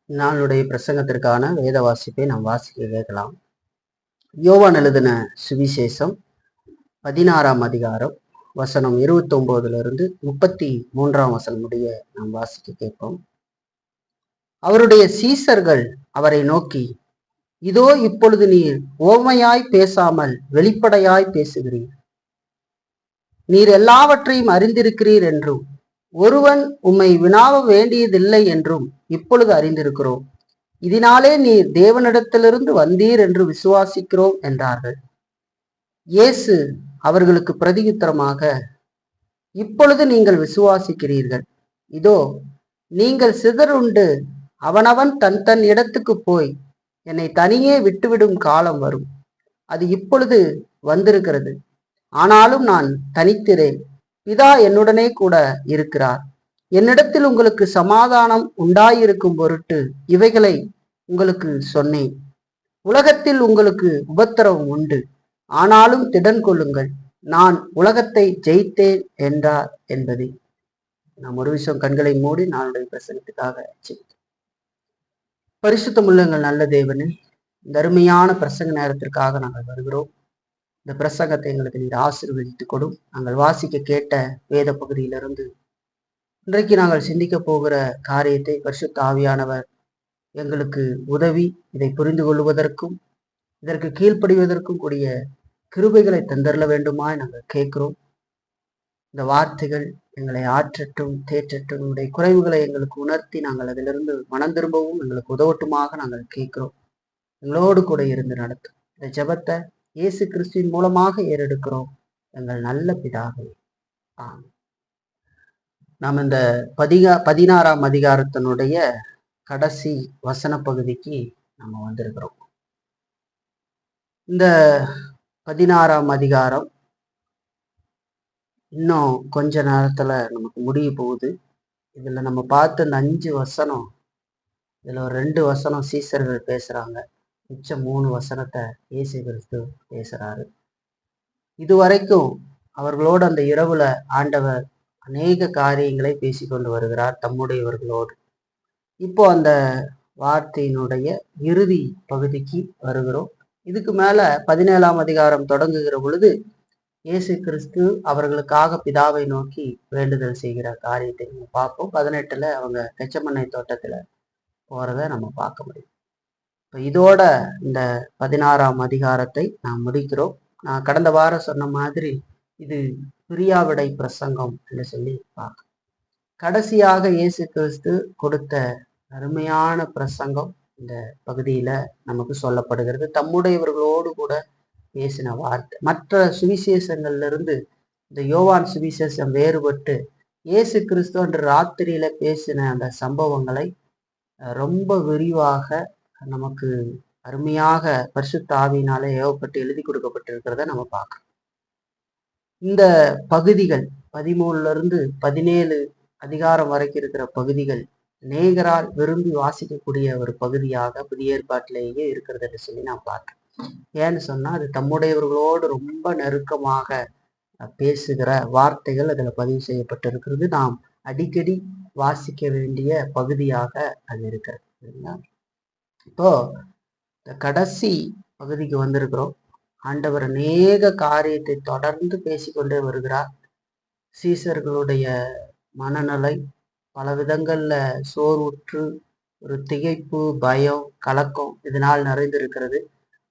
நாளுடைய பிரசங்கத்திற்கான வேத வாசிப்பை நாம் வாசிக்க கேட்கலாம். யோவான் எழுதின சுவிசேஷம் 16ஆம் அதிகாரம் வசனம் 29 33 வசனம் முடிய நாம் வாசிக்க கேட்போம். அவருடைய சீசர்கள் அவரை நோக்கி, இதோ இப்பொழுது நீர் ஓமையாய் பேசாமல் வெளிப்படையாய் பேசுகிறீர். நீர் எல்லாவற்றையும் அறிந்திருக்கிறீர் என்றும் ஒருவன் உம்மை வினாவ வேண்டியதில்லை என்றும் இப்பொழுது அறிந்திருக்கிறோம். இதனாலே நீர் தேவனிடத்திலிருந்து வந்தீர் என்று விசுவாசிக்கிறோம் என்றார்கள். இயேசு அவர்களுக்கு பிரதியுத்தரமாக, இப்பொழுது நீங்கள் விசுவாசிக்கிறீர்கள். இதோ நீங்கள் சிதறுண்டு அவனவன் தன் தன் இடத்துக்கு போய் என்னை தனியே விட்டுவிடும் காலம் வரும். அது இப்பொழுது வந்திருக்கிறது. ஆனாலும் நான் தனித்திரேன், பிதா என்னுடனே கூட இருக்கிறார். என்னிடத்தில் உங்களுக்கு சமாதானம் உண்டாயிருக்கும் பொருட்டு இவைகளை உங்களுக்கு சொன்னேன். உலகத்தில் உங்களுக்கு உபத்திரவம் உண்டு, ஆனாலும் திடன் கொள்ளுங்கள், நான் உலகத்தை ஜெயித்தேன் என்றார் என்பது. நாம் ஒரு விஷயம் கண்களை மூடி நாளுடைய பிரசங்கத்துக்காக பரிசுத்தமுள்ள எங்கள் நல்ல தேவனே, இந்த அருமையான பிரசங்க நேரத்திற்காக நாங்கள் வருகிறோம். இந்த பிரசங்கத்தை எங்களுக்கு நீர் ஆசீர்வதித்து கொடும். நாங்கள் வாசிக்க கேட்ட வேத பகுதியிலிருந்து இன்றைக்கு நாங்கள் சிந்திக்க போகிற காரியத்தை பரிசுத்த ஆவியானவர் எங்களுக்கு உதவி இதை புரிந்து கொள்வதற்கும் இதற்கு கீழ்ப்படிவதற்கும் கூடிய கிருபைகளை தந்தரல வேண்டுமாய் நாங்கள் கேட்கிறோம். இந்த வார்த்தைகள் எங்களை ஆற்றட்டும், தேற்றட்டும். உடைய குறைவுகளை எங்களுக்கு உணர்த்தி நாங்கள் அதிலிருந்து மனம் திரும்பவும் எங்களுக்கு உதவட்டுமாக நாங்கள் கேட்கிறோம். எங்களோடு கூட இருந்து நடத்தும். இந்த ஜெபத்தை இயேசு கிறிஸ்துவின் மூலமாக ஏறெடுக்கிறோம், எங்கள் நல்ல பிதாவே. நாம் இந்த 16ஆம் அதிகாரத்தினுடைய கடைசி வசன பகுதிக்கு நம்ம வந்திருக்கிறோம். இந்த 16ஆம் அதிகாரம் இன்னும் கொஞ்ச நேரத்துல நமக்கு முடிய போகுது. இதுல நம்ம பார்த்த இந்த 5 வசனம், இதுல ஒரு 2 வசனம் சீசர்கள் பேசுறாங்க, மிச்சம் 3 வசனத்தை இயேசு கிறிஸ்து பேசுறாரு. இதுவரைக்கும் அவர்களோடு அந்த இரவுல ஆண்டவர் அநேக காரியங்களை பேசிக்கொண்டு வருகிறார் தம்முடையவர்களோடு. இப்போ அந்த வார்த்தையினுடைய இறுதி பகுதிக்கு வருகிறோம். இதுக்கு மேல 17ஆம் அதிகாரம் தொடங்குகிற பொழுது இயேசு கிறிஸ்து அவர்களுக்காக பிதாவை நோக்கி வேண்டுதல் செய்கிற காரியத்தை நம்ம பார்ப்போம். 18ல அவங்க கெச்சமண்ணை தோட்டத்துல போறத நம்ம பார்க்க முடியும். இப்போ இதோட இந்த 16ஆம் அதிகாரத்தை நாம் முடிக்கிறோம். நான் கடந்த வாரம் சொன்ன மாதிரி இது பிரியாவிடை பிரசங்கம் என்று சொல்லி பார்க்க. கடைசியாக இயேசு கிறிஸ்து கொடுத்த அருமையான பிரசங்கம் இந்த பகுதியில நமக்கு சொல்லப்படுகிறது. தம்முடையவர்களோடு கூட பேசின வார்த்தை. மற்ற சுவிசேஷங்கள்ல இருந்து இந்த யோவான் சுவிசேஷம் வேறுபட்டு இயேசு கிறிஸ்து அன்று ராத்திரியில பேசின அந்த சம்பவங்களை ரொம்ப விரிவாக நமக்கு அருமையாக பரிசுத்த ஆவியினாலே ஏவப்பட்டு எழுதி கொடுக்கப்பட்டிருக்கிறத நம்ம பார்க்கணும். இந்த பகுதிகள் 13 17 அதிகாரம் வரைக்கும் இருக்கிற பகுதிகள் அநேகரால் விரும்பி வாசிக்கக்கூடிய ஒரு பகுதியாக புதிய ஏற்பாட்டிலேயே இருக்கிறது என்று சொல்லி நான் பார்த்தேன். ஏன்னு சொன்னா அது தம்முடையவர்களோடு ரொம்ப நெருக்கமாக பேசுகிற வார்த்தைகள் அதுல பதிவு செய்யப்பட்டிருக்கிறது. நாம் அடிக்கடி வாசிக்க வேண்டிய பகுதியாக அது இருக்கிறது. இப்போ இந்த கடைசி பகுதிக்கு வந்திருக்கிறோம். ஆண்டவர் அநேக காரியத்தை தொடர்ந்து பேசிக்கொண்டே வருகிறார். சீசர்களுடைய மனநிலை பல விதங்கள்ல சோர்வுற்று ஒரு திகைப்பு, பயம், கலக்கம் இதனால் நிறைந்திருக்கிறது.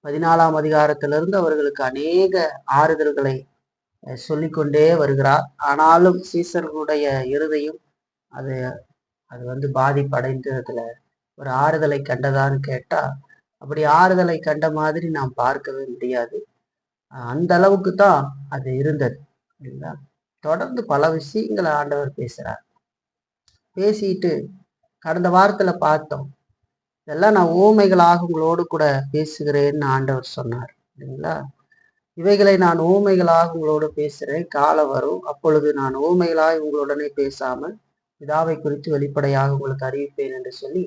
14ஆம் அதிகாரத்திலிருந்து அவர்களுக்கு அநேக ஆறுதல்களை சொல்லிக்கொண்டே வருகிறார். ஆனாலும் சீசர்களுடைய இருதயம் அது பாதிப்படைந்து அதுல ஒரு ஆறுதலை கண்டதான்னு கேட்டா அப்படி ஆறுதலை கண்ட மாதிரி நாம் பார்க்கவே முடியாது. அந்த அளவுக்கு தான் அது இருந்தது இல்லைங்களா? தொடர்ந்து பல விஷயங்களை ஆண்டவர் பேசுறார். பேசிட்டு கடந்த வாரத்துல பார்த்தோம், இதெல்லாம் நான் ஊமைகளாக உங்களோடு கூட பேசுகிறேன்னு ஆண்டவர் சொன்னார் இல்லைங்களா? இவைகளை நான் ஊமைகளாக உங்களோடு பேசுகிறேன், காலம் வரும், அப்பொழுது நான் ஊமைகளாக உங்களுடனே பேசாமல் பிதாவை குறித்து வெளிப்படையாக உங்களுக்கு அறிவிப்பேன் என்று சொல்லி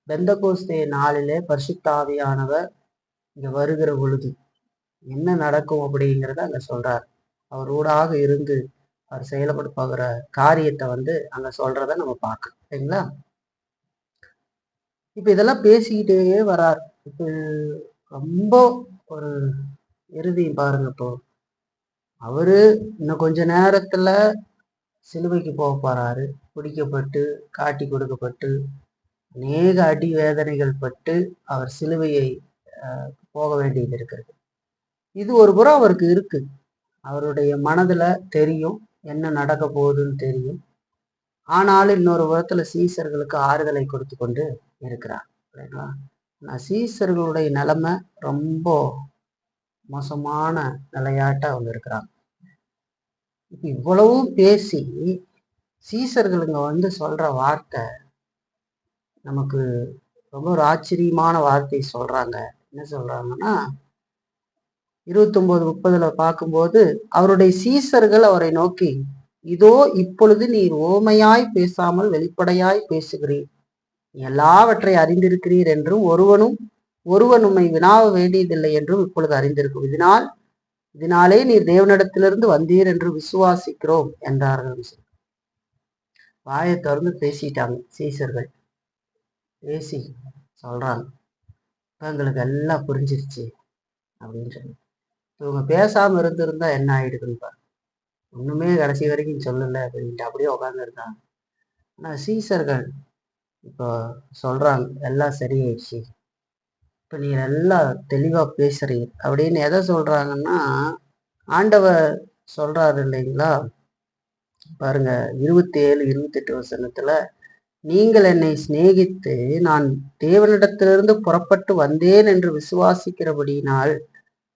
பெந்தகோஸ்தே நாளிலே பரிசுத்த ஆவியானவர் இங்க வருகிற பொழுது என்ன நடக்கும் அப்படிங்கிறத அங்க சொல்றார். அவர் ஊடாக இருந்து அவர் செயல்பட போகிற காரியத்தை அங்க சொல்றத நம்ம பார்க்கணும் இல்லைங்களா? இப்ப இதெல்லாம் பேசிக்கிட்டே வரார். இப்போ ரொம்ப ஒரு இறுதி பாருங்க. இப்போ அவரு இன்னும் கொஞ்ச நேரத்துல சிலுவைக்கு போக போறாரு. பிடிக்கப்பட்டு காட்டி கொடுக்கப்பட்டு அநேக அடி வேதனைகள் பட்டு அவர் சிலுவையை போக வேண்டியது இருக்கிறது. இது ஒரு புறம் அவருக்கு இருக்கு. அவருடைய மனதுல தெரியும் என்ன நடக்க போகுதுன்னு தெரியும். ஆனாலும் இன்னொரு புறத்துல சீசர்களுக்கு ஆறுதலை கொடுத்து கொண்டு இருக்கிறார். சீசர்களுடைய நிலைமை ரொம்ப மோசமான நிலையாட்ட அவங்க இருக்கிறாங்க. இப்ப இவ்வளவும் பேசி சீசர்களுங்க சொல்ற வார்த்தை நமக்கு ரொம்ப ஒரு ஆச்சரியமான வார்த்தை சொல்றாங்க. என்ன சொல்றாங்கன்னா 29:30 பார்க்கும்போது அவருடைய சீசர்கள் அவரை நோக்கி, இதோ இப்பொழுது நீர் ஓமையாய் பேசாமல் வெளிப்படையாய் பேசுகிறீர், எல்லாவற்றை அறிந்திருக்கிறீர் என்றும் ஒருவன் உம்மை வினாவ வேண்டியதில்லை என்றும் இப்பொழுது அறிந்திருக்கும். இதனாலே நீர் தேவனிடத்திலிருந்து வந்தீர் என்று விசுவாசிக்கிறோம் என்றார்கள். வாயை திறந்து பேசிட்டாங்க சீசர்கள். பேசி சொல்றாங்க, எங்களுக்கு எல்லாம் புரிஞ்சிருச்சு அப்படின்னு சொல்லி. இவங்க பேசாம இருந்திருந்தா என்ன ஆயிடுதுன்னு ஒண்ணுமே கடைசி வரைக்கும் சொல்லல அப்படின்ட்டு அப்படியே உட்கார்ந்து இருக்காங்க. ஆனா சீசர்கள் இப்போ சொல்றாங்க, எல்லாம் சரியாயிடுச்சு, இப்ப நீங்க எல்லாம் தெளிவா பேசுறீங்க அப்படின்னு எதை சொல்றாங்கன்னா, ஆண்டவர் சொல்றாரு இல்லைங்களா? பாருங்க 27, 28 வசனத்துல, நீங்கள் என்னை சிநேகித்து நான் தேவனிடத்திலிருந்து புறப்பட்டு வந்தேன் என்று விசுவாசிக்கிறபடியினால்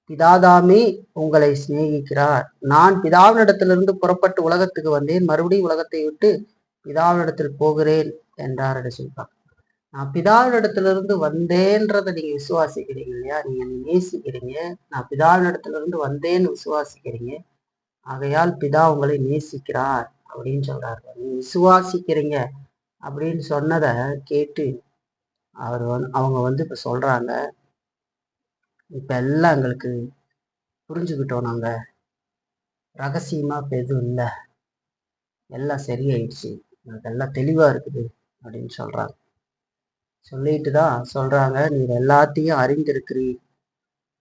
பிதாதாமே உங்களை சிநேகிக்கிறார். நான் பிதாவினிடத்திலிருந்து புறப்பட்டு உலகத்துக்கு வந்தேன், மறுபடியும் உலகத்தை விட்டு பிதாவினிடத்தில் போகிறேன் என்றார் என்று சொல்றார். நான் பிதாவினிடத்திலிருந்து வந்தேன்றதை நீங்க விசுவாசிக்கிறீங்க இல்லையா? நீங்க நேசிக்கிறீங்க. நான் பிதாவினிடத்திலிருந்து வந்தேன்னு விசுவாசிக்கிறீங்க. ஆகையால் பிதா உங்களை நேசிக்கிறார் அப்படின்னு சொல்றாரு. நீங்க விசுவாசிக்கிறீங்க அப்படின்னு சொன்னதை கேட்டு அவங்க இப்ப சொல்றாங்க, இப்ப எல்லாம் எங்களுக்கு புரிஞ்சுக்கிட்டோம், நாங்க ரகசியமா இப்ப எதுவும் இல்லை, எல்லாம் சரியாயிடுச்சு, எனக்கு எல்லாம் தெளிவா இருக்குது அப்படின்னு சொல்றாங்க. சொல்லிட்டு தான் சொல்றாங்க, நீங்க எல்லாத்தையும் அறிந்திருக்கிறீர்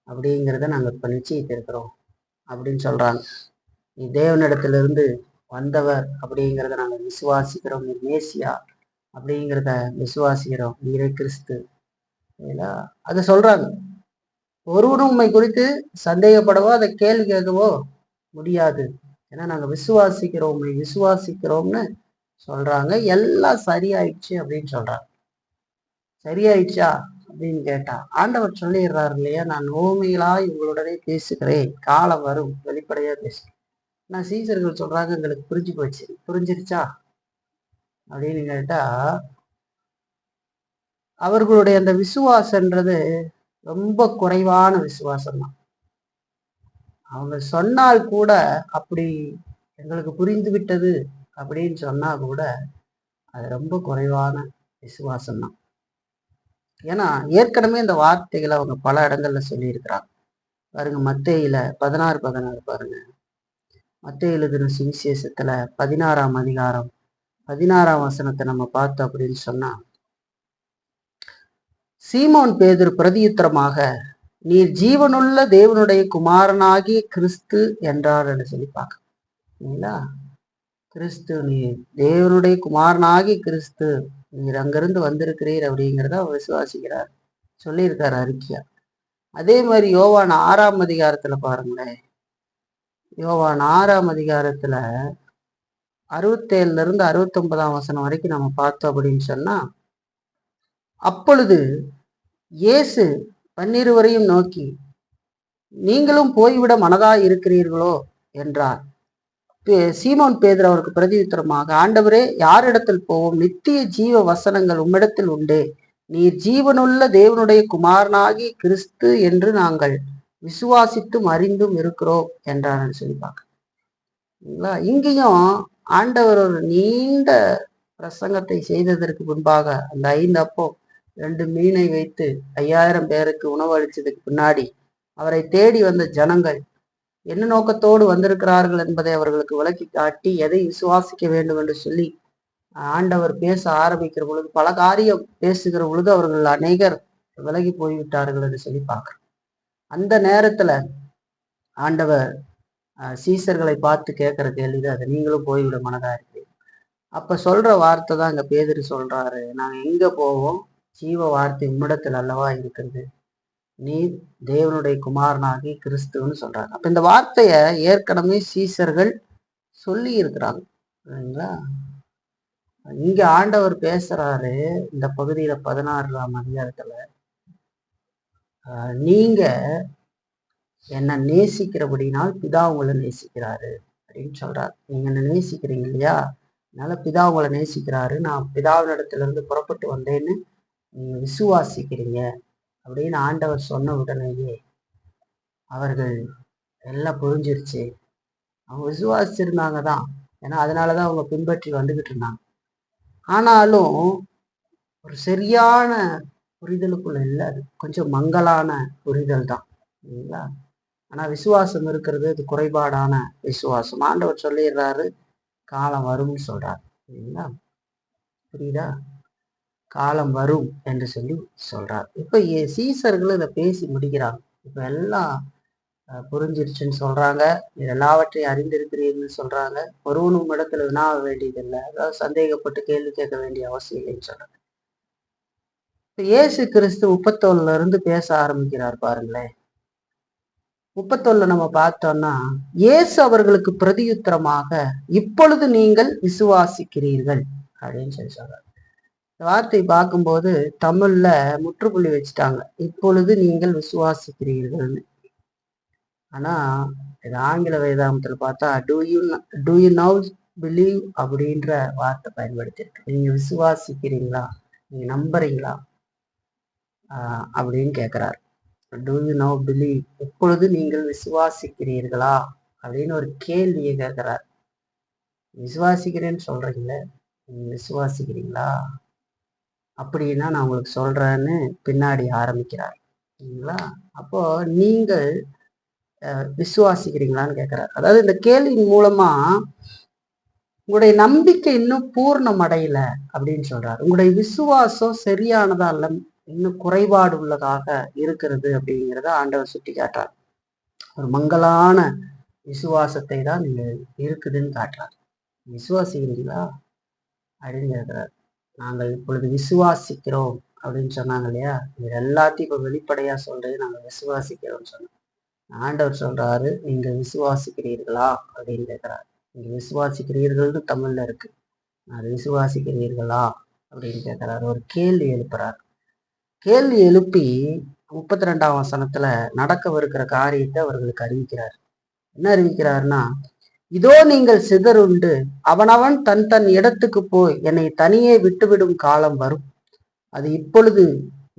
அப்படிங்கிறத நாங்க இப்ப நிச்சயித்திருக்கிறோம் அப்படின்னு சொல்றாங்க. நீ தேவனிடத்திலிருந்து வந்தவர் அப்படிங்கிறத நாங்க விசுவாசிக்கிறோம், நீ மேசியா அப்படிங்கிறத விசுவாசிக்கிறோம், நீரே கிறிஸ்து, அதை சொல்றாங்க. ஒருவரும் உண்மை குறித்து சந்தேகப்படவோ அதை கேள்வி கேட்கவோ முடியாது, ஏன்னா நாங்க விசுவாசிக்கிறோம், உண்மை விசுவாசிக்கிறோம்னு சொல்றாங்க. எல்லாம் சரியாயிடுச்சு அப்படின்னு சொல்றாங்க. சரியாயிடுச்சா அப்படின்னு கேட்டா ஆண்டவர் சொல்லிடுறாரு இல்லையா, நான் ஓமைகளாய் உங்களுடனே பேசுகிறேன், காலம் வரும் வெளிப்படையா பேசுகிறேன். நான் சீசர்கள் சொல்றாங்க, எங்களுக்கு புரிஞ்சு போச்சு, புரிஞ்சிருச்சா அப்படின்னு கேட்டா அவர்களுடைய அந்த விசுவாசன்றது ரொம்ப குறைவான விசுவாசம் தான். அவங்க சொன்னால் கூட, அப்படி எங்களுக்கு புரிந்து விட்டது அப்படின்னு சொன்னா கூட அது ரொம்ப குறைவான விசுவாசம் தான். ஏன்னா ஏற்கனவே இந்த வார்த்தைகளை அவங்க பல இடங்கள்ல சொல்லி இருக்கிறாங்க. பாருங்க மத்தேயில 16:16 பாருங்க. மத்தேயு எழுதின சுவிசேஷத்துல 16ஆம் அதிகாரம் 16ஆம் வசனத்தை நம்ம பார்த்தோம் அப்படின்னு சொன்னா, சீமோன் பேதுரு பிரதியுத்தரமாக, நீர் ஜீவனுள்ள தேவனுடைய குமாரனாகிய கிறிஸ்து என்றார் என்று சொல்லி பார்க்கீங்களா? கிறிஸ்து, நீர் தேவனுடைய குமாரனாகி கிறிஸ்து, நீர் அங்கிருந்து வந்திருக்கிறீர் அப்படிங்கிறத விசுவாசிக்கிறார், சொல்லியிருக்காரு அறிக்கையா. அதே மாதிரி யோவான் 6ஆம் அதிகாரத்துல பாருங்களேன். யோவான் 6ஆம் அதிகாரத்துல 67 இருந்து 69ஆம் வசனம் வரைக்கும் நம்ம பார்த்தோம் அப்படின்னு சொன்னா, அப்பொழுது இயேசு 12 நோக்கி, நீங்களும் போய்விட மனதாய் இருக்கிறீர்களோ என்றார். சீமோன் பேதுரு அவருக்கு பிரதியுத்தரமாக, ஆண்டவரே, யாரிடத்தில் போவோம்? நித்திய ஜீவ வசனங்கள் உம்மிடத்தில் உண்டே, நீர் ஜீவனுள்ள தேவனுடைய குமாரனாகி கிறிஸ்து என்று நாங்கள் விசுவாசித்தும் அறிந்தும் இருக்கிறோம் என்றார் சொல்லி பார்க்க. இங்கேயும் ஆண்டவர் ஒரு நீண்ட பிரசங்கத்தை செய்ததற்கு முன்பாக அந்த 5 அப்போ 2 மீனை வைத்து 5000 பேருக்கு உணவு அளித்ததுக்கு பின்னாடி அவரை தேடி வந்த ஜனங்கள் என்ன நோக்கத்தோடு வந்திருக்கிறார்கள் என்பதை அவர்களுக்கு விளக்கி காட்டி எதை விசுவாசிக்க வேண்டும் என்று சொல்லி ஆண்டவர் பேச ஆரம்பிக்கிற பொழுது, பல காரியம் பேசுகிற பொழுது அவர்கள் அநேகர் விலகி போய்விட்டார்கள் என்று சொல்லி பார்க்கிறோம். அந்த நேரத்துல ஆண்டவர் சீசர்களை பார்த்து கேட்கிற கேள்விதான் அது, நீங்களும் போய்விட மனதா இருக்கு. அப்ப சொல்ற வார்த்தை தான் இங்க பேதுரு சொல்றாரு, நாங்க எங்க போவோம்? ஜீவ வார்த்தை உம்மிடத்தில் அல்லவா இருக்கிறது, நீர் தேவனுடைய குமாரனாகி கிறிஸ்துன்னு சொல்றாங்க. அப்ப இந்த வார்த்தைய ஏற்கனவே சீசர்கள் சொல்லி இருக்கிறாங்க இல்லைங்களா? இங்க ஆண்டவர் பேசுறாரு இந்த பகுதியில 16ஆம் அதிகாரத்துல, நீங்க என்ன நேசிக்கிறபடினால் பிதா உங்களை நேசிக்கிறாரு அப்படின்னு சொல்றாரு. நீங்க என்ன நேசிக்கிறீங்க இல்லையா, அதனால பிதா உங்களை நேசிக்கிறாரு, நான் பிதாவினிடத்துல இருந்து புறப்பட்டு வந்தேன்னு நீங்க விசுவாசிக்கிறீங்க அப்படின்னு ஆண்டவர் சொன்ன உடனேயே அவர்கள் எல்லாம் புரிஞ்சிருச்சு. அவங்க விசுவாசிச்சிருந்தாங்க தான், ஏன்னா அதனாலதான் அவங்க பின்பற்றி வந்துகிட்டு இருந்தாங்க. ஆனாலும் ஒரு சரியான புரிதலுக்குள்ள இல்லை, அது கொஞ்சம் மங்கலான புரிதல் தான் இல்லைங்களா? ஆனா விசுவாசம் இருக்கிறது அது குறைபாடான விசுவாசம். ஆண்டவர் சொல்லிடுறாரு காலம் வரும்னு சொல்றாரு இல்லைங்களா? புரியுதா? காலம் வரும் என்று சொல்லி சொல்றார். இப்ப சீசர்களும் இதை பேசி முடிக்கிறாங்க. இப்ப எல்லாம் புரிஞ்சிருச்சுன்னு சொல்றாங்க, எல்லாவற்றையும் அறிந்திருக்கிறீர்கள்னு சொல்றாங்க, ஒருவனும் இடத்துல வினாவ வேண்டியதில்லை, அதாவது சந்தேகப்பட்டு கேள்வி கேட்க வேண்டிய அவசியம் இல்லைன்னு சொல்றாங்க. இப்ப இயேசு கிறிஸ்து 31 இருந்து பேச ஆரம்பிக்கிறார் பாருங்களேன். 31 நம்ம பார்த்தோம்னா, இயேசு அவர்களுக்கு பிரதியுத்தரமாக இப்பொழுது நீங்கள் விசுவாசிக்கிறீர்கள் அப்படின்னு சொல்லி சொல்றாரு. இந்த வார்த்தை பார்க்கும்போது தமிழ்ல முற்றுப்புள்ளி வச்சுட்டாங்க, இப்பொழுது நீங்கள் விசுவாசிக்கிறீர்கள்னு. ஆனா இது ஆங்கில வேதாகமத்துல பார்த்தா டூ யூ நவ் பிலீவ் அப்படின்ற வார்த்தை பயன்படுத்தியிருக்கு. நீங்க விசுவாசிக்கிறீங்களா, நீங்க நம்புறீங்களா அப்படின்னு கேட்கிறார். டூ யூ நவ் பிலீவ், எப்பொழுது நீங்கள் விசுவாசிக்கிறீர்களா அப்படின்னு ஒரு கேள்வியை கேட்கிறார். விசுவாசிக்கிறேன்னு சொல்றீங்களே, நீங்க விசுவாசிக்கிறீங்களா அப்படின்னா நான் உங்களுக்கு சொல்றேன்னு பின்னாடி ஆரம்பிக்கிறார் இல்லைங்களா? அப்போ நீங்கள் விசுவாசிக்கிறீங்களான்னு கேட்கிறார். அதாவது இந்த கேள்வியின் மூலமா உங்களுடைய நம்பிக்கை இன்னும் பூர்ணம் அடையல அப்படின்னு சொல்றாரு. உங்களுடைய விசுவாசம் சரியானதா இல்ல, இன்னும் குறைபாடு உள்ளதாக இருக்கிறது அப்படிங்கிறத ஆண்டவர் சுட்டி காட்டுறார். ஒரு மங்கலான விசுவாசத்தை தான் நீங்க இருக்குதுன்னு காட்டுறாரு. விசுவாசிக்கிறீங்களா அப்படின்னு கேட்கிறார். நாங்கள் இப்பொழுது விசுவாசிக்கிறோம் அப்படின்னு சொன்னாங்க இல்லையா, இது எல்லாத்தையும் இப்ப வெளிப்படையா சொல்றது, நாங்க விசுவாசிக்கிறோம்னு சொன்னோம். ஆண்டவர் சொல்றாரு, நீங்க விசுவாசிக்கிறீர்களா அப்படின்னு கேட்கிறாரு. நீங்க விசுவாசிக்கிறீர்கள்னு தமிழ்ல இருக்கு, அது விசுவாசிக்கிறீர்களா அப்படின்னு கேட்கிறாரு. ஒரு கேள்வி எழுப்புறாரு. கேள்வி எழுப்பி 32ஆம் வசனத்துல நடக்கவிருக்கிற காரியத்தை அவர்களுக்கு அறிவிக்கிறார். என்ன அறிவிக்கிறாருன்னா, இதோ நீங்கள் சிதறுண்டு அவனவன் தன் தன் இடத்துக்கு போய் என்னை தனியே விட்டுவிடும் காலம் வரும், அது இப்பொழுது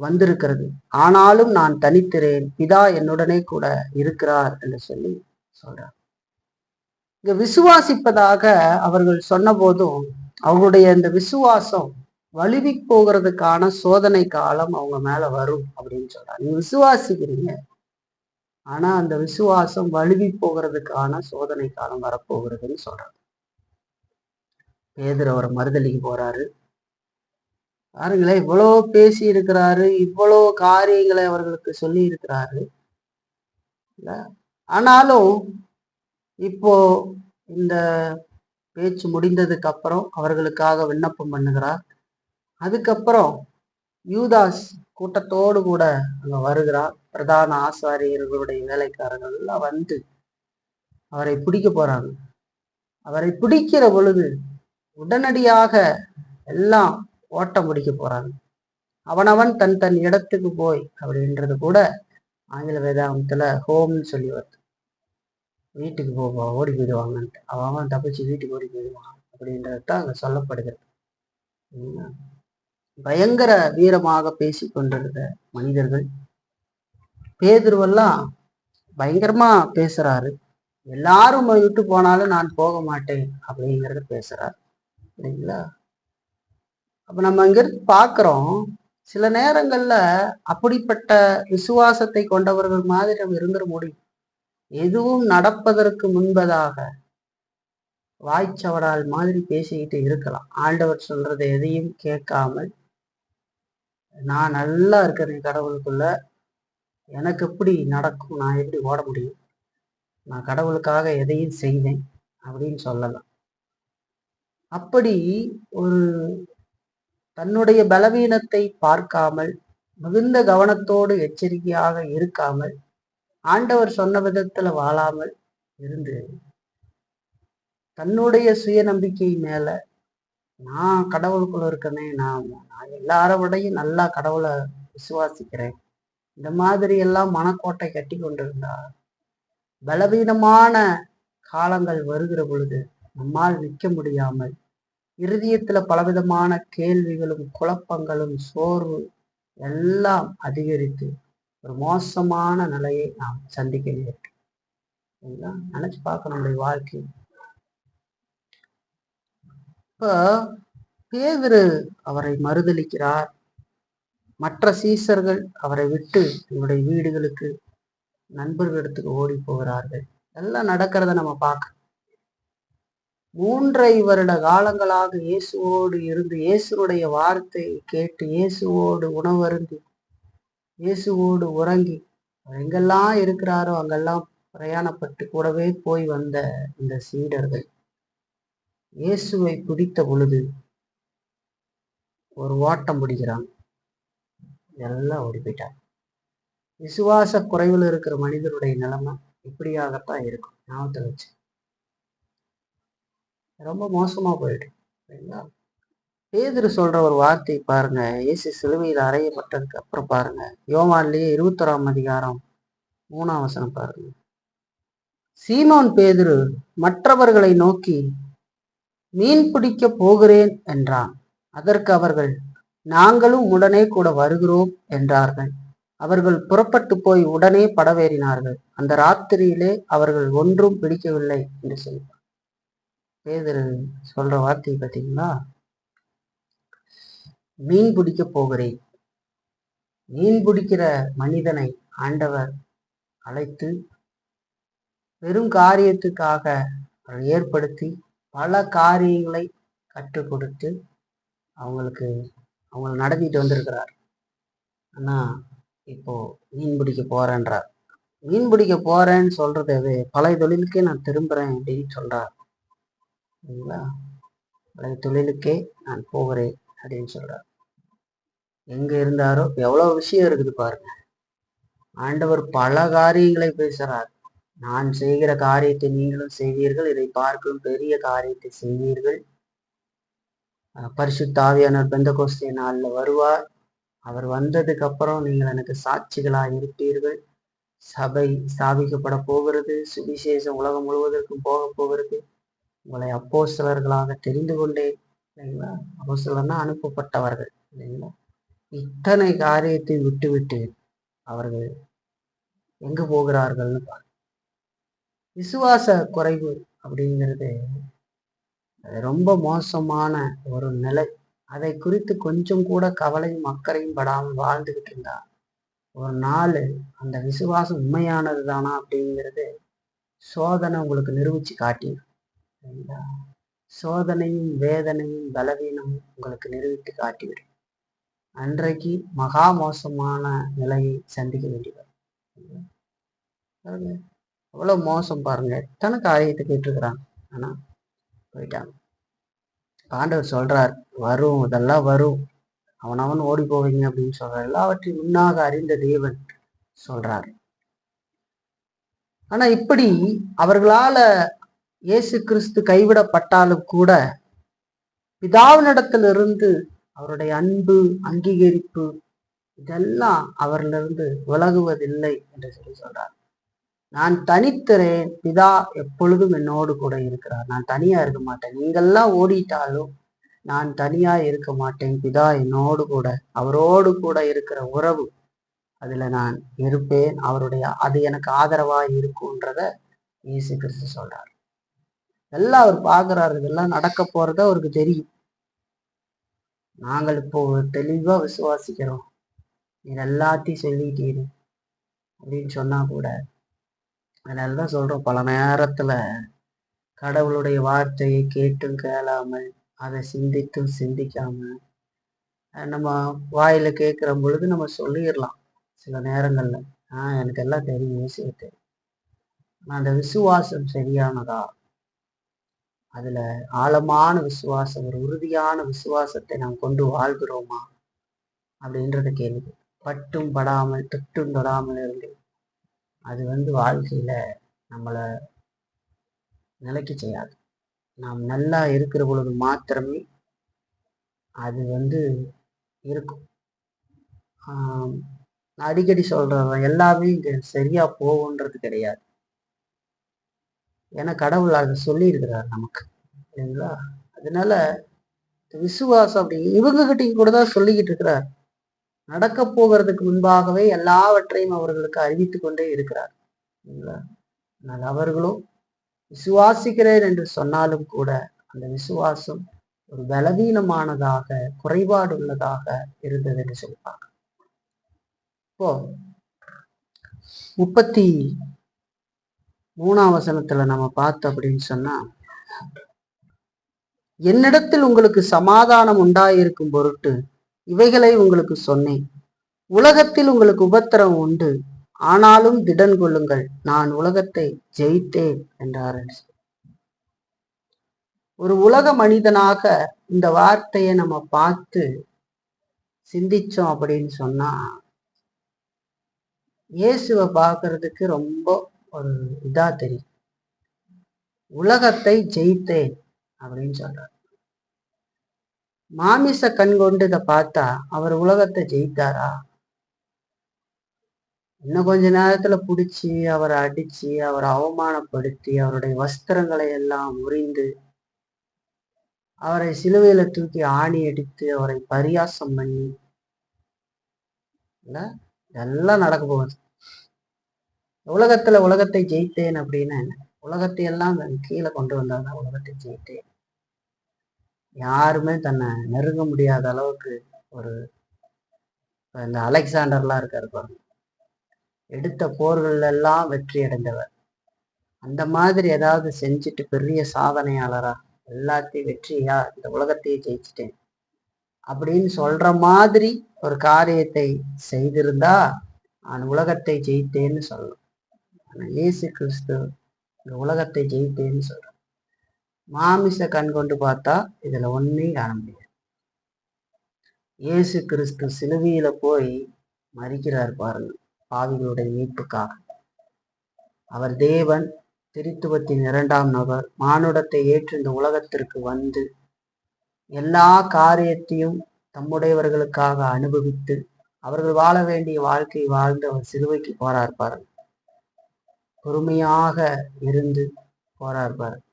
வந்திருக்கிறது, ஆனாலும் நான் தனித்திறேன், பிதா என்னுடனே கூட இருக்கிறார் என்று சொல்லி சொல்றார். இங்க விசுவாசிப்பதாக அவர்கள் சொன்ன போதும் அவங்களுடைய இந்த விசுவாசம் வழுவி போகிறதுக்கான சோதனை காலம் அவங்க மேல வரும் அப்படின்னு சொல்றாங்க. நீங்க விசுவாசிக்கிறீங்க, ஆனா அந்த விசுவாசம் வழுவி போகிறதுக்கான சோதனை காலம் வரப்போகிறதுன்னு சொல்றாங்க. பேதுரு அவரை மறுதலிக்கு போறாரு. பாருங்களேன், இவ்வளோ பேசி இருக்கிறாரு, இவ்வளோ காரியங்களை அவர்களுக்கு சொல்லி இருக்கிறாரு. ஆனாலும் இப்போ இந்த பேச்சு முடிந்ததுக்கு அப்புறம் அவர்களுக்காக விண்ணப்பம் பண்ணுகிறார். அதுக்கப்புறம் யூதாஸ் கூட்டத்தோடு கூட அங்க வருகிறார். பிரதான ஆசாரியர்களுடைய வேலைக்காரர்கள் எல்லாம் வந்து அவரை பிடிக்க போறாங்க. அவரை பிடிக்கிற பொழுது உடனடியாக எல்லாம் ஓட்டம் பிடிக்க போறாங்க. அவனவன் தன் தன் இடத்துக்கு போய் அப்படின்றது கூட ஆங்கில வேதாகமத்துல ஹோம்னு சொல்லி வருது. வீட்டுக்கு போவா ஓடி போயிடுவாங்கன்ட்டு, அவன் தப்பிச்சு வீட்டுக்கு ஓடி போயிடுவான் அப்படின்றது தான் அங்க சொல்லப்படுகிறது. பயங்கர வீரமாக பேசி கொண்டிருந்த மனிதர்கள். பேதுருவெல்லாம் பயங்கரமா பேசுறாரு. எல்லாரும் விட்டு போனாலும் நான் போக மாட்டேன் அப்படிங்கிறத பேசுறாரு இல்லைங்களா? அப்ப நம்ம இங்கிருந்து பாக்குறோம், சில நேரங்கள்ல அப்படிப்பட்ட விசுவாசத்தை கொண்டவர்கள் மாதிரி நம்ம இருந்துட முடியும். எதுவும் நடப்பதற்கு முன்பதாக வாய்ச்சவடால் மாதிரி பேசிக்கிட்டு இருக்கலாம். ஆண்டவர் சொல்றதை எதையும் கேட்காமல், நான் நல்லா இருக்கிறேன் கடவுளுக்குள்ள, எனக்கு எப்படி நடக்கும், நான் எப்படி ஓட முடியும், நான் கடவுளுக்காக எதையும் செய்வேன் அப்படின்னு சொல்லலாம். அப்படி ஒரு தன்னுடைய பலவீனத்தை பார்க்காமல், மிகுந்த கவனத்தோடு எச்சரிக்கையாக இருக்காமல், ஆண்டவர் சொன்ன விதத்துல வாழாமல் இருந்து, தன்னுடைய சுய நம்பிக்கை மேல நான் கடவுளுக்குள்ள இருக்கனே, நான் எல்லார விடையும் நல்லா கடவுளை விசுவாசிக்கிறேன், இந்த மாதிரி எல்லாம் மனக்கோட்டை கட்டி கொண்டிருந்தா, பலவீனமான காலங்கள் வருகிற பொழுது நம்மால் நிற்க முடியாமல், இருதயத்துல பலவிதமான கேள்விகளும் குழப்பங்களும் சோர்வு எல்லாம் அதிகரித்து ஒரு மோசமான நிலையை நாம் சந்திக்க நேரிடும். நினைச்சு பார்க்க நம்முடைய வாழ்க்கை. இப்ப பேதுரு அவரை மறுதலிக்கிறார். மற்ற சீசர்கள் அவரை விட்டு தன்னுடைய வீடுகளுக்கு, நண்பர்களிடத்துக்கு ஓடி போகிறார்கள். எல்லாம் நடக்கிறத நம்ம பார்க்க 3.5 வருட காலங்களாக இயேசுவோடு இருந்து, இயேசுடைய வார்த்தை கேட்டு, இயேசுவோடு உணவருந்தி, இயேசுவோடு உறங்கி, எங்கெல்லாம் இருக்கிறாரோ அங்கெல்லாம் பிரயாணப்பட்டு கூடவே போய் வந்த இந்த சீடர்கள் இயேசுவை பிடித்த பொழுது ஒரு ஓட்டம் பிடிக்கிறாங்க. எல்லாம் ஓடி போயிட்டாங்க. விசுவாச குறைவில் இருக்கிற மனிதனுடைய நிலைமை இப்படியாகத்தான் இருக்கும். ஞாபகத்தில் வச்சு, ரொம்ப மோசமா போயிடும். சரிங்களா? பேதுரு சொல்ற ஒரு வார்த்தை பாருங்க. இயேசு சிலுவையில் அறையப்பட்டதுக்கு அப்புறம் பாருங்க, யோவான்லயே 21ஆம் அதிகாரம் 3ஆம் வசனம் பாருங்க. சீமோன் பேதுரு மற்றவர்களை நோக்கி, மீன் பிடிக்க போகிறேன் என்றான். அதற்கு அவர்கள், நாங்களும் உடனே கூட வருகிறோம் என்றார்கள். அவர்கள் புறப்பட்டு போய் உடனே படவேறினார்கள். அந்த ராத்திரியிலே அவர்கள் ஒன்றும் பிடிக்கவில்லை என்று சொல்றார். பேதுரு சொல்ற வார்த்தை பார்த்தீங்களா? மீன் பிடிக்க போகிறேன். மீன் பிடிக்கிற மனிதனை ஆண்டவர் அழைத்து பெரும் காரியத்துக்காக ஏற்படுத்தி பல காரியங்களை கற்றுக் கொடுத்து அவங்களை நடத்திட்டு வந்திருக்கிறார். ஆனா இப்போ மீன் பிடிக்க போறேன்றார். மீன் பிடிக்க போறேன்னு சொல்றது அது பழைய தொழிலுக்கே நான் திரும்புறேன் அப்படின்னு சொல்றார். சரிங்களா? பழைய தொழிலுக்கே நான் போகிறேன் அப்படின்னு சொல்றார். எங்க இருந்தாரோ எவ்வளவு விஷயம் இருக்குது பாருங்க. ஆண்டவர் பல காரியங்களை பேசுறார். நான் செய்கிற காரியத்தை நீங்களும் செய்வீர்கள், இதை பார்க்கும் பெரிய காரியத்தை செய்வீர்கள். பரிசுத்த ஆவியானவர் பெந்தெகோஸ்தே நாள்ல வருவார். அவர் வந்ததுக்கு அப்புறம் நீங்கள் எனக்கு சாட்சிகளாக இருப்பீர்கள். சபை ஸ்தாபிக்கப்பட போகிறது. சுவிசேஷம் உலகம் முழுவதற்கும் போக போகிறது. உங்களை அப்போஸ்தலர்களாக தெரிந்து கொண்டேன். இல்லைங்களா? அப்போஸ்தலர்னா அனுப்பப்பட்டவர்கள். இல்லைங்களா? இத்தனை காரியத்தை விட்டுவிட்டு அவர்கள் எங்கு போகிறார்கள்னு பாருங்க. விசுவாச குறைவு அப்படிங்கிறது ரொம்ப மோசமான ஒரு நிலை. அதை குறித்து கொஞ்சம் கூட கவலையும் அக்கறையும் படாமல் வாழ்ந்துகிட்டு இருந்தா ஒரு நாள் அந்த விசுவாசம் உண்மையானது தானா அப்படிங்கிறது சோதனை உங்களுக்கு நிரூபிச்சு காட்டிடும். சோதனையும் வேதனையும் பலவீனமும் உங்களுக்கு நிரூபித்து காட்டிவிடும். அன்றைக்கு மகா மோசமான நிலையை சந்திக்க வேண்டியது. அவ்வளவு மோசம் பாருங்க. எத்தனை காரியத்தை கேட்டிருக்கிறாங்க, ஆனா போயிட்டாங்க. ஆண்டவர் சொல்றார், வரும், இதெல்லாம் வரும், அவனவன் ஓடி போவீங்க அப்படின்னு சொல்றார். எல்லாவற்றையும் முன்னாக அறிந்த தேவன் சொல்றார். ஆனா இப்படி அவர்களால இயேசு கிறிஸ்து கைவிடப்பட்டாலும் கூட பிதாவினிடத்திலிருந்து அவருடைய அன்பு, அங்கீகரிப்பு இதெல்லாம் அவரிலிருந்து விலகுவதில்லை என்று சொல்லி சொல்றார். நான் தனித்திறேன், பிதா எப்பொழுதும் என்னோடு கூட இருக்கிறார். நான் தனியா இருக்க மாட்டேன். நீங்கெல்லாம் ஓடிட்டாலும் நான் தனியா இருக்க மாட்டேன். பிதா என்னோடு கூட, அவரோடு கூட இருக்கிற உறவு, அதுல நான் இருப்பேன். அது எனக்கு ஆதரவா இருக்கும்ன்றத இயேசு கிறிஸ்து சொல்றார். எல்லாம் அவர் பார்க்கிறாரு. இதெல்லாம் நடக்க போறத அவருக்கு தெரியும். நாங்கள் இப்போ தெளிவா விசுவாசிக்கிறோம், நீ எல்லாத்தையும் சொல்லிட்டீரு அப்படின்னு சொன்னா கூட, அதனாலதான் சொல்றோம், பல நேரத்துல கடவுளுடைய வார்த்தையை கேட்டும் கேளாமல், அதை சிந்தித்தும் சிந்திக்காம, நம்ம வாயில கேட்கிற பொழுது நம்ம சொல்லிடலாம் சில நேரங்கள்ல, எனக்கு எல்லாம் தெரியும், விஷயம் தெரியும். அந்த விசுவாசம் சரியானதா? அதுல ஆழமான விசுவாசம், ஒரு உறுதியான விசுவாசத்தை நாம் கொண்டு வாழ்கிறோமா அப்படின்றத கேள்வி. பட்டும் படாமல் தொட்டும் தொடாமல் இருந்து அது வாழ்க்கையில நம்மளை நிலைக்கு செய்யாது. நாம் நல்லா இருக்கிற பொழுது மாத்திரமே அது இருக்கும். நான் அடிக்கடி சொல்றேன், எல்லாமே இங்க சரியா போகுன்றது கிடையாது. ஏன்னா கடவுள் அதை சொல்லி இருக்கிறார் நமக்கு, இல்லைங்களா? அதனால விசுவாசம் அப்படி இவங்க கிட்டையும் கூட தான் சொல்லிக்கிட்டு இருக்கிறார். நடக்க போகிறதுக்கு முன்பாகவே எல்லாவற்றையும் அவர்களுக்கு அறிவித்து கொண்டே இருக்கிறார், இல்லைங்களா? ஆனால் அவர்களும் விசுவாசிக்கிறேன் என்று சொன்னாலும் கூட அந்த விசுவாசம் ஒரு பலவீனமானதாக, குறைபாடு உள்ளதாக இருந்தது என்று சொல்லுவாங்க. இப்போ 33ஆம் வசனத்துல நம்ம பார்த்தோம் அப்படின்னு சொன்னா, என்னிடத்தில் உங்களுக்கு சமாதானம் உண்டாயிருக்கும் பொருட்டு இவைகளை உங்களுக்கு சொன்னேன். உலகத்தில் உங்களுக்கு உபத்திரம் உண்டு, ஆனாலும் திடன் கொள்ளுங்கள், நான் உலகத்தை ஜெயித்தேன் என்றார். ஒரு உலக மனிதனாக இந்த வார்த்தையை நம்ம பார்த்து சிந்திச்சோம் அப்படின்னு சொன்னா, இயேசுவை பார்க்கறதுக்கு ரொம்ப ஒரு இதா தெரியும். உலகத்தை ஜெயித்தேன் அப்படின்னு சொல்றார். மாமிச கண் கொண்டு இதை பார்த்தா அவர் உலகத்தை ஜெயித்தாரா? இன்னும் கொஞ்ச நேரத்துல பிடிச்சி அவரை அடிச்சு, அவரை அவமானப்படுத்தி, அவருடைய வஸ்திரங்களை எல்லாம் உரிந்து, அவரை சிலுவையில தூக்கி ஆணி அடித்து, அவரை பரியாசம் பண்ணி, இதெல்லாம் நடக்க போகுது. உலகத்தை ஜெயித்தேன் அப்படின்னு உலகத்தை எல்லாம் கீழே கொண்டு வந்தாதான் உலகத்தை ஜெயித்தேன். யாருமே தன்னை நெருங்க முடியாத அளவுக்கு ஒரு இந்த அலெக்சாண்டர்லாம் இருக்காரு பாருங்க, எடுத்த போர்கள் எல்லாம் வெற்றி அடைந்தவர். அந்த மாதிரி ஏதாவது செஞ்சுட்டு பெரிய சாதனையாளரா, எல்லாத்தையும் வெற்றியா இந்த உலகத்தையே ஜெயிச்சிட்டேன் அப்படின்னு சொல்ற மாதிரி ஒரு காரியத்தை செய்திருந்தா நான் உலகத்தை ஜெயித்தேன்னு சொல்லணும். இயேசு கிறிஸ்து இந்த உலகத்தை ஜெயித்தேன்னு சொல்ற. மாமிச கண் கொண்டு பார்த்தா இதுல ஒன்னையும் காண முடியாது. இயேசு கிறிஸ்து சிலுவையில போய் மரிக்கிறார் பாருங்க, பாவிகளுடைய மீட்புக்காக. அவர் தேவன், திருத்துவத்தின் 2ஆம் நபர், மானுடத்தை ஏற்று இந்த உலகத்திற்கு வந்து எல்லா காரியத்தையும் தம்முடையவர்களுக்காக அனுபவித்து அவர்கள் வாழ வேண்டிய வாழ்க்கை வாழ்ந்து அவர் சிலுவைக்கு போறார் பாருங்க. பொறுமையாக இருந்து போறார் பாருங்க.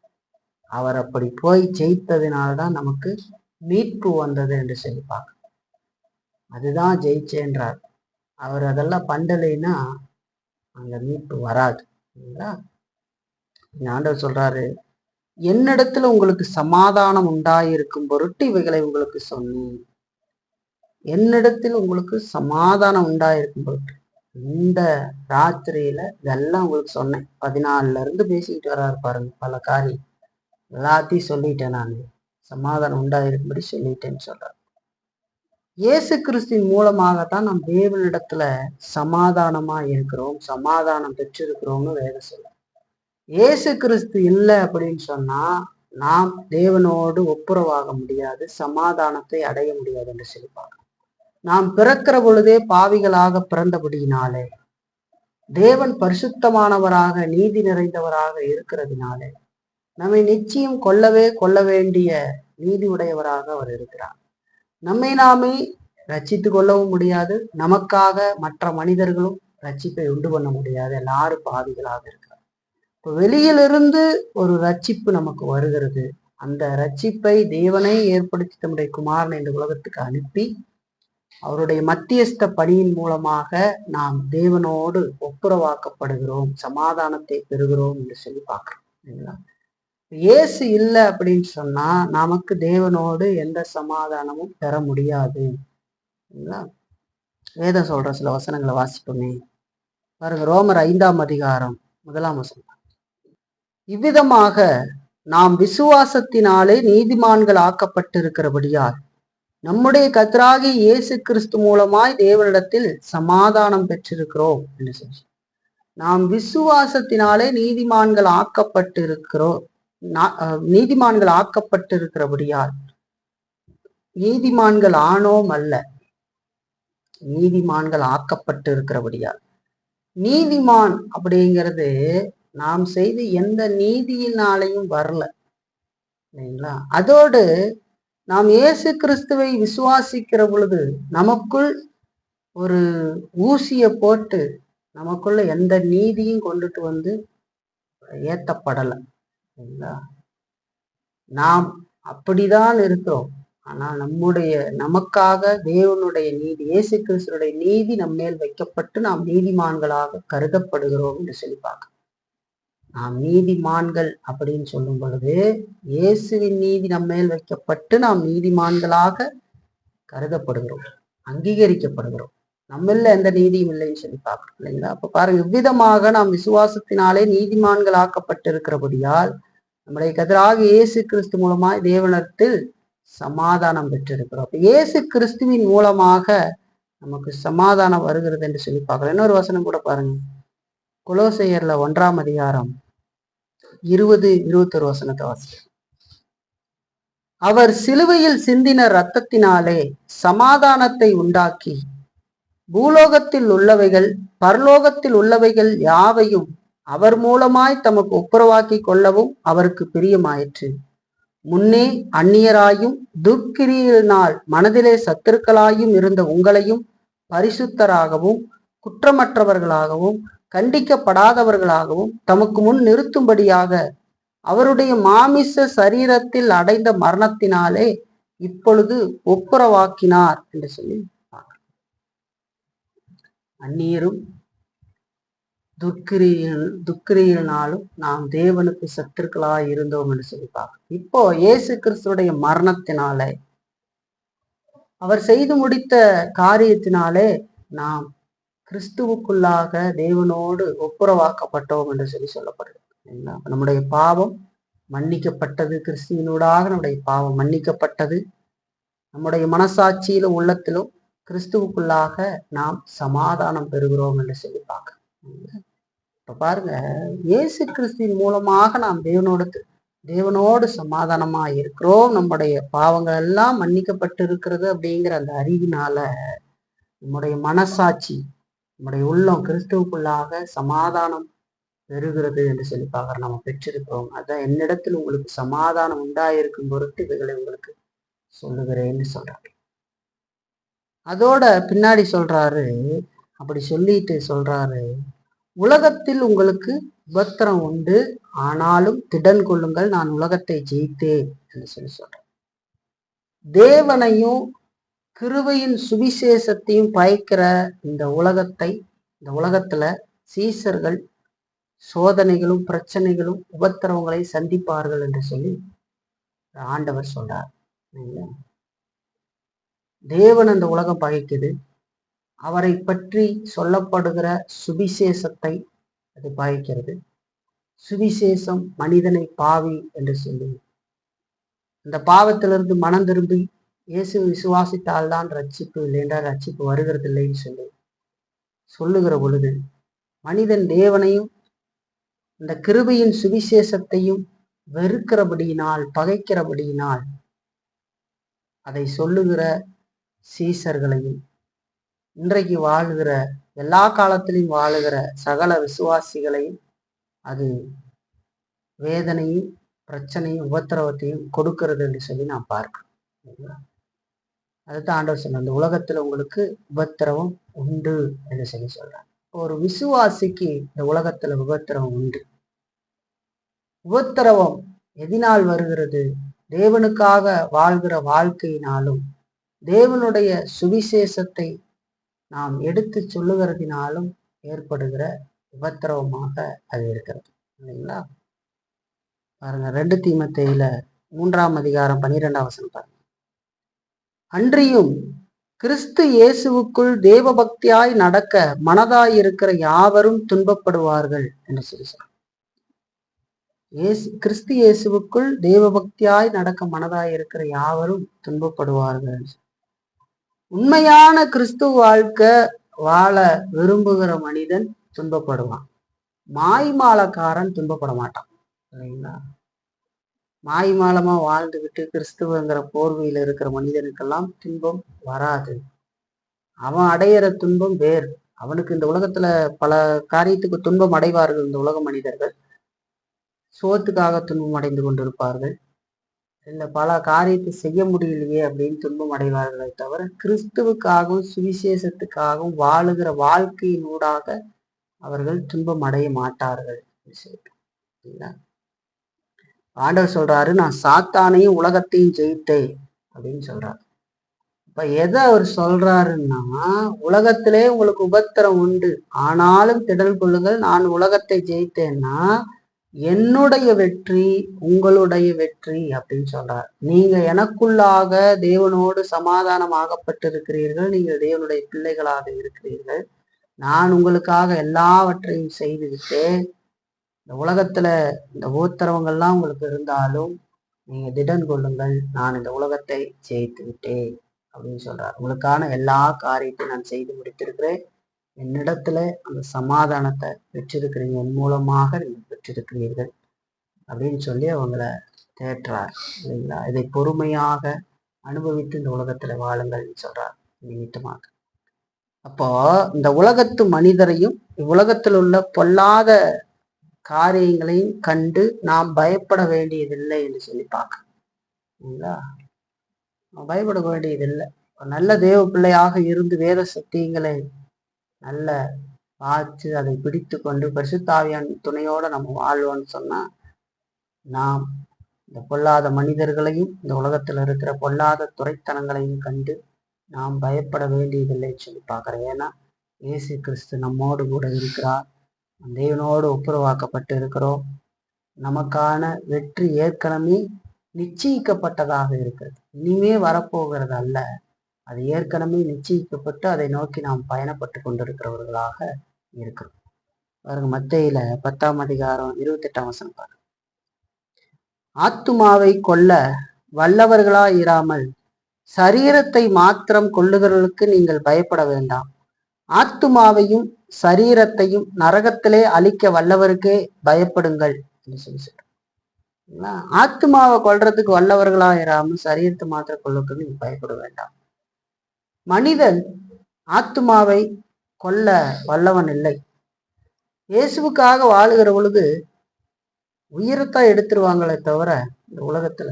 அவர் அப்படி போய் ஜெயித்ததினால்தான் நமக்கு மீட்பு வந்தது என்று சொல்லி பார்க்க. அதுதான் ஜெயிச்சேன்றார். அவர் அதெல்லாம் பண்ணலைன்னா அங்க மீட்பு வராது, இல்லைங்களா? ஆண்டவர் சொல்றாரு, என்னிடத்துல உங்களுக்கு சமாதானம் உண்டாயிருக்கும் பொருட்டு இவைகளை உங்களுக்கு சொன்னேன். என்னிடத்தில் உங்களுக்கு சமாதானம் உண்டாயிருக்கும் பொருட்டு இந்த ராத்திரியில இதெல்லாம் உங்களுக்கு சொன்னேன். 14ல இருந்து பேசிக்கிட்டு வர்றாரு பாருங்க, பல காரியம் எல்லாத்தையும் சொல்லிட்டேன், நான் சமாதானம் உண்டாயிருக்கும்படி சொல்லிட்டேன்னு சொல்றாரு. இயேசு கிறிஸ்துவின் மூலமாகத்தான் நாம் தேவனிடத்துல சமாதானமா இருக்கிறோம், சமாதானம் பெற்றிருக்கிறோம்னு வேதம் சொல்ல. இயேசு கிறிஸ்து இல்லை அப்படின்னு சொன்னா நாம் தேவனோடு ஒப்புரவாக முடியாது, சமாதானத்தை அடைய முடியாது என்று சொல்லிப்பாங்க. நாம் பிறக்கிற பொழுதே பாவிகளாக பிறந்தபடியினாலே, தேவன் பரிசுத்தமானவராக நீதி நிறைந்தவராக இருக்கிறதுனாலே நம்மை நிச்சயம் கொள்ள வேண்டிய நீதி உடையவராக அவர் இருக்கிறார். நம்மை நாமே ரட்சித்து கொள்ளவும் முடியாது, நமக்காக மற்ற மனிதர்களும் ரட்சிப்பை உண்டு பண்ண முடியாது. எல்லாரும் பாவிகளாக இருக்கிறார். இப்போ வெளியிலிருந்து ஒரு ரட்சிப்பு நமக்கு வருகிறது. அந்த ரட்சிப்பை தேவனை ஏற்படுத்தி தம்முடைய குமாரனை இந்த உலகத்துக்கு அனுப்பி அவருடைய மத்தியஸ்த பணியின் மூலமாக நாம் தேவனோடு ஒப்புரவாக்கப்படுகிறோம், சமாதானத்தை பெறுகிறோம் என்று சொல்லி பார்க்கிறோம், இல்லைங்களா? இயேசு இல்லை அப்படின்னு சொன்னா நமக்கு தேவனோடு எந்த சமாதானமும் பெற முடியாது, இல்லைங்களா? வேதம் சொல்ற சில வசனங்களை வாசிப்போமே பாருங்க. ரோமர் 5ஆம் அதிகாரம் 1ஆம் வசனம், இவ்விதமாக நாம் விசுவாசத்தினாலே நீதிமான்கள் ஆக்கப்பட்டிருக்கிறபடியால் நம்முடைய கர்த்தராகிய இயேசு கிறிஸ்து மூலமாய் தேவனிடத்தில் சமாதானம் பெற்றிருக்கிறோம் என்று சொல்லி, நாம் விசுவாசத்தினாலே நீதிமான்கள் ஆக்கப்பட்டிருக்கிறோம். நீதிமான்கள் ஆக்கப்பட்டிருக்கிறபடியால், நீதிமான்கள் ஆனோம் அல்ல, நீதிமான்கள் ஆக்கப்பட்டு இருக்கிறபடியால். நீதிமான் அப்படிங்கிறது நாம் செய்த எந்த நீதியினாலையும் வரல இல்லைங்களா? அதோடு நாம் இயேசு கிறிஸ்துவை விசுவாசிக்கிற பொழுது நமக்குள் ஒரு ஊசிய போட்டு நமக்குள்ள எந்த நீதியும் கொண்டுட்டு வந்து ஏத்தப்படலை இல்லைங்களா? நாம் அப்படிதான் இருக்கிறோம். ஆனா நமக்காக தேவனுடைய நீதி, இயேசு கிறிஸ்துடைய நீதி நம்மேல் வைக்கப்பட்டு நாம் நீதிமான்களாக கருதப்படுகிறோம் என்று சொல்லி பார்க்க. நாம் நீதிமான்கள் அப்படின்னு சொல்லும் பொழுது இயேசுவின் நீதி நம்மேல் வைக்கப்பட்டு நாம் நீதிமான்களாக கருதப்படுகிறோம், அங்கீகரிக்கப்படுகிறோம். நம்மள எந்த நீதியும் இல்லைன்னு சொல்லி பார்க்கணும் இல்லைங்களா? அப்ப பாருங்க, இவ்விதமாக நாம் விசுவாசத்தினாலே நீதிமான்கள் ஆக்கப்பட்டிருக்கிறபடியால் நம்முடைய கர்த்தராகிய இயேசு கிறிஸ்து மூலமாய் தேவனிடத்தில் சமாதானம் பெற்றிருக்கிறோம். இயேசு கிறிஸ்துவின் மூலமாக நமக்கு சமாதானம் வருகிறது என்று சொல்லி பார்க்கலாம். இன்னொரு வசனம் கூட பாருங்க, கொலோசையர்ல 1ஆம் அதிகாரம் 20-21 வசனத்தை வாசி. அவர் சிலுவையில் சிந்தின இரத்தத்தினாலே சமாதானத்தை உண்டாக்கி பூலோகத்தில் உள்ளவைகள் பரலோகத்தில் உள்ளவைகள் யாவையும் அவர் மூலமாய் தமக்கு ஒப்புரவாக்கி கொள்ளவும் அவருக்கு பிரியமாயிற்று. முன்னே அந்நியராயும் துர்க்கிரியினால் மனதிலே சத்துருக்களாயும் இருந்த உங்களையும் பரிசுத்தராகவும் குற்றமற்றவர்களாகவும் கண்டிக்கப்படாதவர்களாகவும் தமக்கு முன் நிறுத்தும்படியாக அவருடைய மாமிச சரீரத்தில் அடைந்த மரணத்தினாலே இப்பொழுது ஒப்புரவாக்கினார் என்று சொல்லி, அந்நியரும் துக்கிரியினாலும் நாம் தேவனுக்கு சத்துருக்களாய் இருந்தோம் என்று சொல்லி பார்க்க. இப்போ இயேசு கிறிஸ்துடைய மரணத்தினாலே, அவர் செய்து முடித்த காரியத்தினாலே நாம் கிறிஸ்துவுக்குள்ளாக தேவனோடு ஒப்புரவாக்கப்பட்டோம் என்று சொல்லி சொல்லப்படுது. நம்முடைய பாவம் மன்னிக்கப்பட்டது, கிறிஸ்துவினூடாக நம்முடைய பாவம் மன்னிக்கப்பட்டது. நம்முடைய மனசாட்சியிலும் உள்ளத்திலும் கிறிஸ்துவுக்குள்ளாக நாம் சமாதானம் பெறுகிறோம் என்று சொல்லி பார்க்க. இப்ப பாருங்க, இயேசு கிறிஸ்துவின் மூலமாக நாம் தேவனோடு சமாதானமா இருக்கிறோம். நம்முடைய பாவங்கள் எல்லாம் மன்னிக்கப்பட்டு இருக்கிறது அப்படிங்கிற அந்த அறிவினால நம்முடைய மனசாட்சி, நம்முடைய உள்ளம் கிறிஸ்துவுக்குள்ளாக சமாதானம் பெறுகிறது என்று சொல்லி பார்க்கிறோம். நம்ம பெற்றிருக்கிறோம். அதான் என்னிடத்தில் உங்களுக்கு சமாதானம் உண்டாயிருக்கும் பொருட்டு இவைகளை உங்களுக்கு சொல்லுகிறேன்னு சொல்றாரு. அதோட பின்னாடி சொல்றாரு, அப்படி சொல்லிட்டு சொல்றாரு, உலகத்தில் உங்களுக்கு உபத்திரம் உண்டு, ஆனாலும் திடன் கொள்ளுங்கள், நான் உலகத்தை ஜெயித்தேன் என்று சொல்லி சொல்றேன். தேவனையும் கிருபையின் சுவிசேஷத்தையும் பயக்கிற இந்த உலகத்துல சீசர்கள் சோதனைகளும் பிரச்சனைகளும் உபத்திரவங்களை சந்திப்பார்கள் என்று சொல்லி ஆண்டவர் சொல்றார். தேவன் அந்த உலகம் பகைக்குது, அவரை பற்றி சொல்லப்படுகிற சுவிசேஷத்தை அது பகைக்கிறது. சுவிசேஷம் மனிதனை பாவி என்று சொல்லி, இந்த பாவத்திலிருந்து மனம் திரும்பி இயேசு விசுவாசித்தால்தான் ரட்சிப்பு, இல்லைன்றால் ரட்சிப்பு வருகிறது இல்லைன்னு சொல்லி சொல்லுகிற பொழுது, மனிதன் தேவனையும் இந்த கிருபையின் சுவிசேஷத்தையும் வெறுக்கிறபடியினால், பகைக்கிறபடியினால், அதை சொல்லுகிற சீசர்களையும் இன்றைக்கு வாழுகிற எல்லா காலத்திலும் வாழுகிற சகல விசுவாசிகளையும் அது வேதனையும் பிரச்சனையும் உபத்திரவத்தையும் கொடுக்கிறது என்று சொல்லி நான் பார்க்கிறேன். அதுதான் ஆண்டவர் சொன்ன, அந்த உலகத்துல உங்களுக்கு உபத்திரவம் உண்டு என்று சொல்லி சொல்றாங்க. ஒரு விசுவாசிக்கு இந்த உலகத்துல உபத்திரவம் உண்டு. உபத்திரவம் எதினால் வருகிறது? தேவனுக்காக வாழ்கிற வாழ்க்கையினாலும் தேவனுடைய சுவிசேஷத்தை நாம் எடுத்து சொல்லுகிறதினாலும் ஏற்படுகிற உபத்திரவமாக அது இருக்கிறது இல்லைங்களா? பாருங்க, 2 தீமோத்தேயுல 3ஆம் அதிகாரம் 12ஆம் வசனம் பாருங்க. அன்றியும் கிறிஸ்து இயேசுவுக்குள் தேவ பக்தியாய் நடக்க மனதாய் இருக்கிற யாவரும் துன்பப்படுவார்கள் என்று சொல்லி சொல்றார். கிறிஸ்து இயேசுவுக்குள் தேவபக்தியாய் நடக்க மனதாய் இருக்கிற யாவரும் துன்பப்படுவார்கள். உண்மையான கிறிஸ்துவ வாழ்க்கை வாழ விரும்புகிற மனிதன் துன்பப்படுவான். மாய்மாலக்காரன் துன்பப்பட மாட்டான். இல்லைங்களா? மாய்மாலமா வாழ்ந்துகிட்டு கிறிஸ்துவங்கிற போர்வையில இருக்கிற மனிதனுக்கெல்லாம் துன்பம் வராது. அவன் அடையிற துன்பம் வேறு. அவனுக்கு இந்த உலகத்துல பல காரியத்துக்கு துன்பம் அடைவார்கள். இந்த உலக மனிதர்கள் சோத்துக்காக துன்பம் அடைந்து கொண்டிருப்பார்கள். இல்ல பல காரியத்தை செய்ய முடியலையே அப்படின்னு துன்பம் அடைவார்களே தவிர, கிறிஸ்துவுக்காகவும் சுவிசேஷத்துக்காகவும் வாழுகிற வாழ்க்கையின் ஊடாக அவர்கள் துன்பம் அடைய மாட்டார்கள். ஆண்டவர் சொல்றாரு, நான் சாத்தானையும் உலகத்தையும் ஜெயித்தேன் அப்படின்னு சொல்றாரு. இப்ப எதை அவர் சொல்றாருன்னா, உலகத்திலே உங்களுக்கு உபத்திரம் உண்டு, ஆனாலும் திடல் கொள்ளுங்கள், நான் உலகத்தை ஜெயித்தேன்னா என்னுடைய வெற்றி உங்களுடைய வெற்றி அப்படின்னு சொல்றார். நீங்க எனக்குள்ளாக தேவனோடு சமாதானம் ஆகப்பட்டிருக்கிறீர்கள். நீங்கள் தேவனுடைய பிள்ளைகளாக இருக்கிறீர்கள். நான் உங்களுக்காக எல்லாவற்றையும் செய்துவிட்டு, இந்த உலகத்துல இந்த உபத்திரவங்கள்லாம் உங்களுக்கு இருந்தாலும் நீங்க திடன் கொள்ளுங்கள், நான் இந்த உலகத்தை ஜெயித்து விட்டேன் அப்படின்னு சொல்றார். உங்களுக்கான எல்லா காரியத்தையும் நான் செய்து முடித்திருக்கிறேன். என்னிடத்துல அந்த சமாதானத்தை பெற்றிருக்கிறீங்க, என் மூலமாக நீங்கள் பெற்றிருக்கிறீர்கள் அப்படின்னு சொல்லி அவங்கள தேற்றார். இல்லைங்களா? இதை பொறுமையாக அனுபவித்து இந்த உலகத்துல வாழுங்கள் சொல்றார் நிமித்தமாக. அப்போ இந்த உலகத்து மனிதரையும் இவ்வுலகத்தில் உள்ள பொல்லாத காரியங்களையும் கண்டு நாம் பயப்பட வேண்டியதில்லை என்று சொல்லி பார்க்கங்களா? பயப்பட வேண்டியதில்லை. நல்ல தேவ பிள்ளையாக இருந்து வேத சத்தியங்களை நல்ல பார்த்து அதை பிடித்து கொண்டு பரிசுத்தாவியான துணையோட நம்ம வாழ்வோம்னு சொன்னா, நாம் இந்த பொல்லாத மனிதர்களையும் இந்த உலகத்துல இருக்கிற பொல்லாத துறைத்தனங்களையும் கண்டு நாம் பயப்பட வேண்டியதில்லைன்னு சொல்லி பார்க்கிறேன். ஏன்னா இயேசு கிறிஸ்து நம்மோடு கூட இருக்கிறார். தேவனோடு ஒப்புரவாக்கப்பட்டு இருக்கிறோம். நமக்கான வெற்றி ஏற்கனவே நிச்சயிக்கப்பட்டதாக இருக்கிறது. இனிமே வரப்போகிறது அல்ல, அது ஏற்கனவே நிச்சயிக்கப்பட்டு அதை நோக்கி நாம் பயணப்பட்டு கொண்டிருக்கிறவர்களாக இருக்கிறோம். பாருங்க, மத்தேயில 10ஆம் அதிகாரம் 28ஆம் வசனம் பாருங்க. ஆத்துமாவை கொல்ல வல்லவர்களா இராமல் சரீரத்தை மாத்திரம் கொள்ளுகிறவர்களுக்கு நீங்கள் பயப்பட வேண்டாம். ஆத்துமாவையும் சரீரத்தையும் நரகத்திலே அழிக்க வல்லவருக்கே பயப்படுங்கள் என்று சொல்லி சொல்றோம். ஆத்துமாவை கொல்றதுக்கு வல்லவர்களா இராமல் சரீரத்தை மாத்திரம் கொள்ளுக்கு நீங்க பயப்பட வேண்டாம். மனிதன் ஆத்துமாவை கொல்ல வல்லவன் இல்லை. இயேசுவுக்காக வாழுகிற பொழுது உயிரைத்தான் எடுத்துருவாங்களே தவிர இந்த உலகத்துல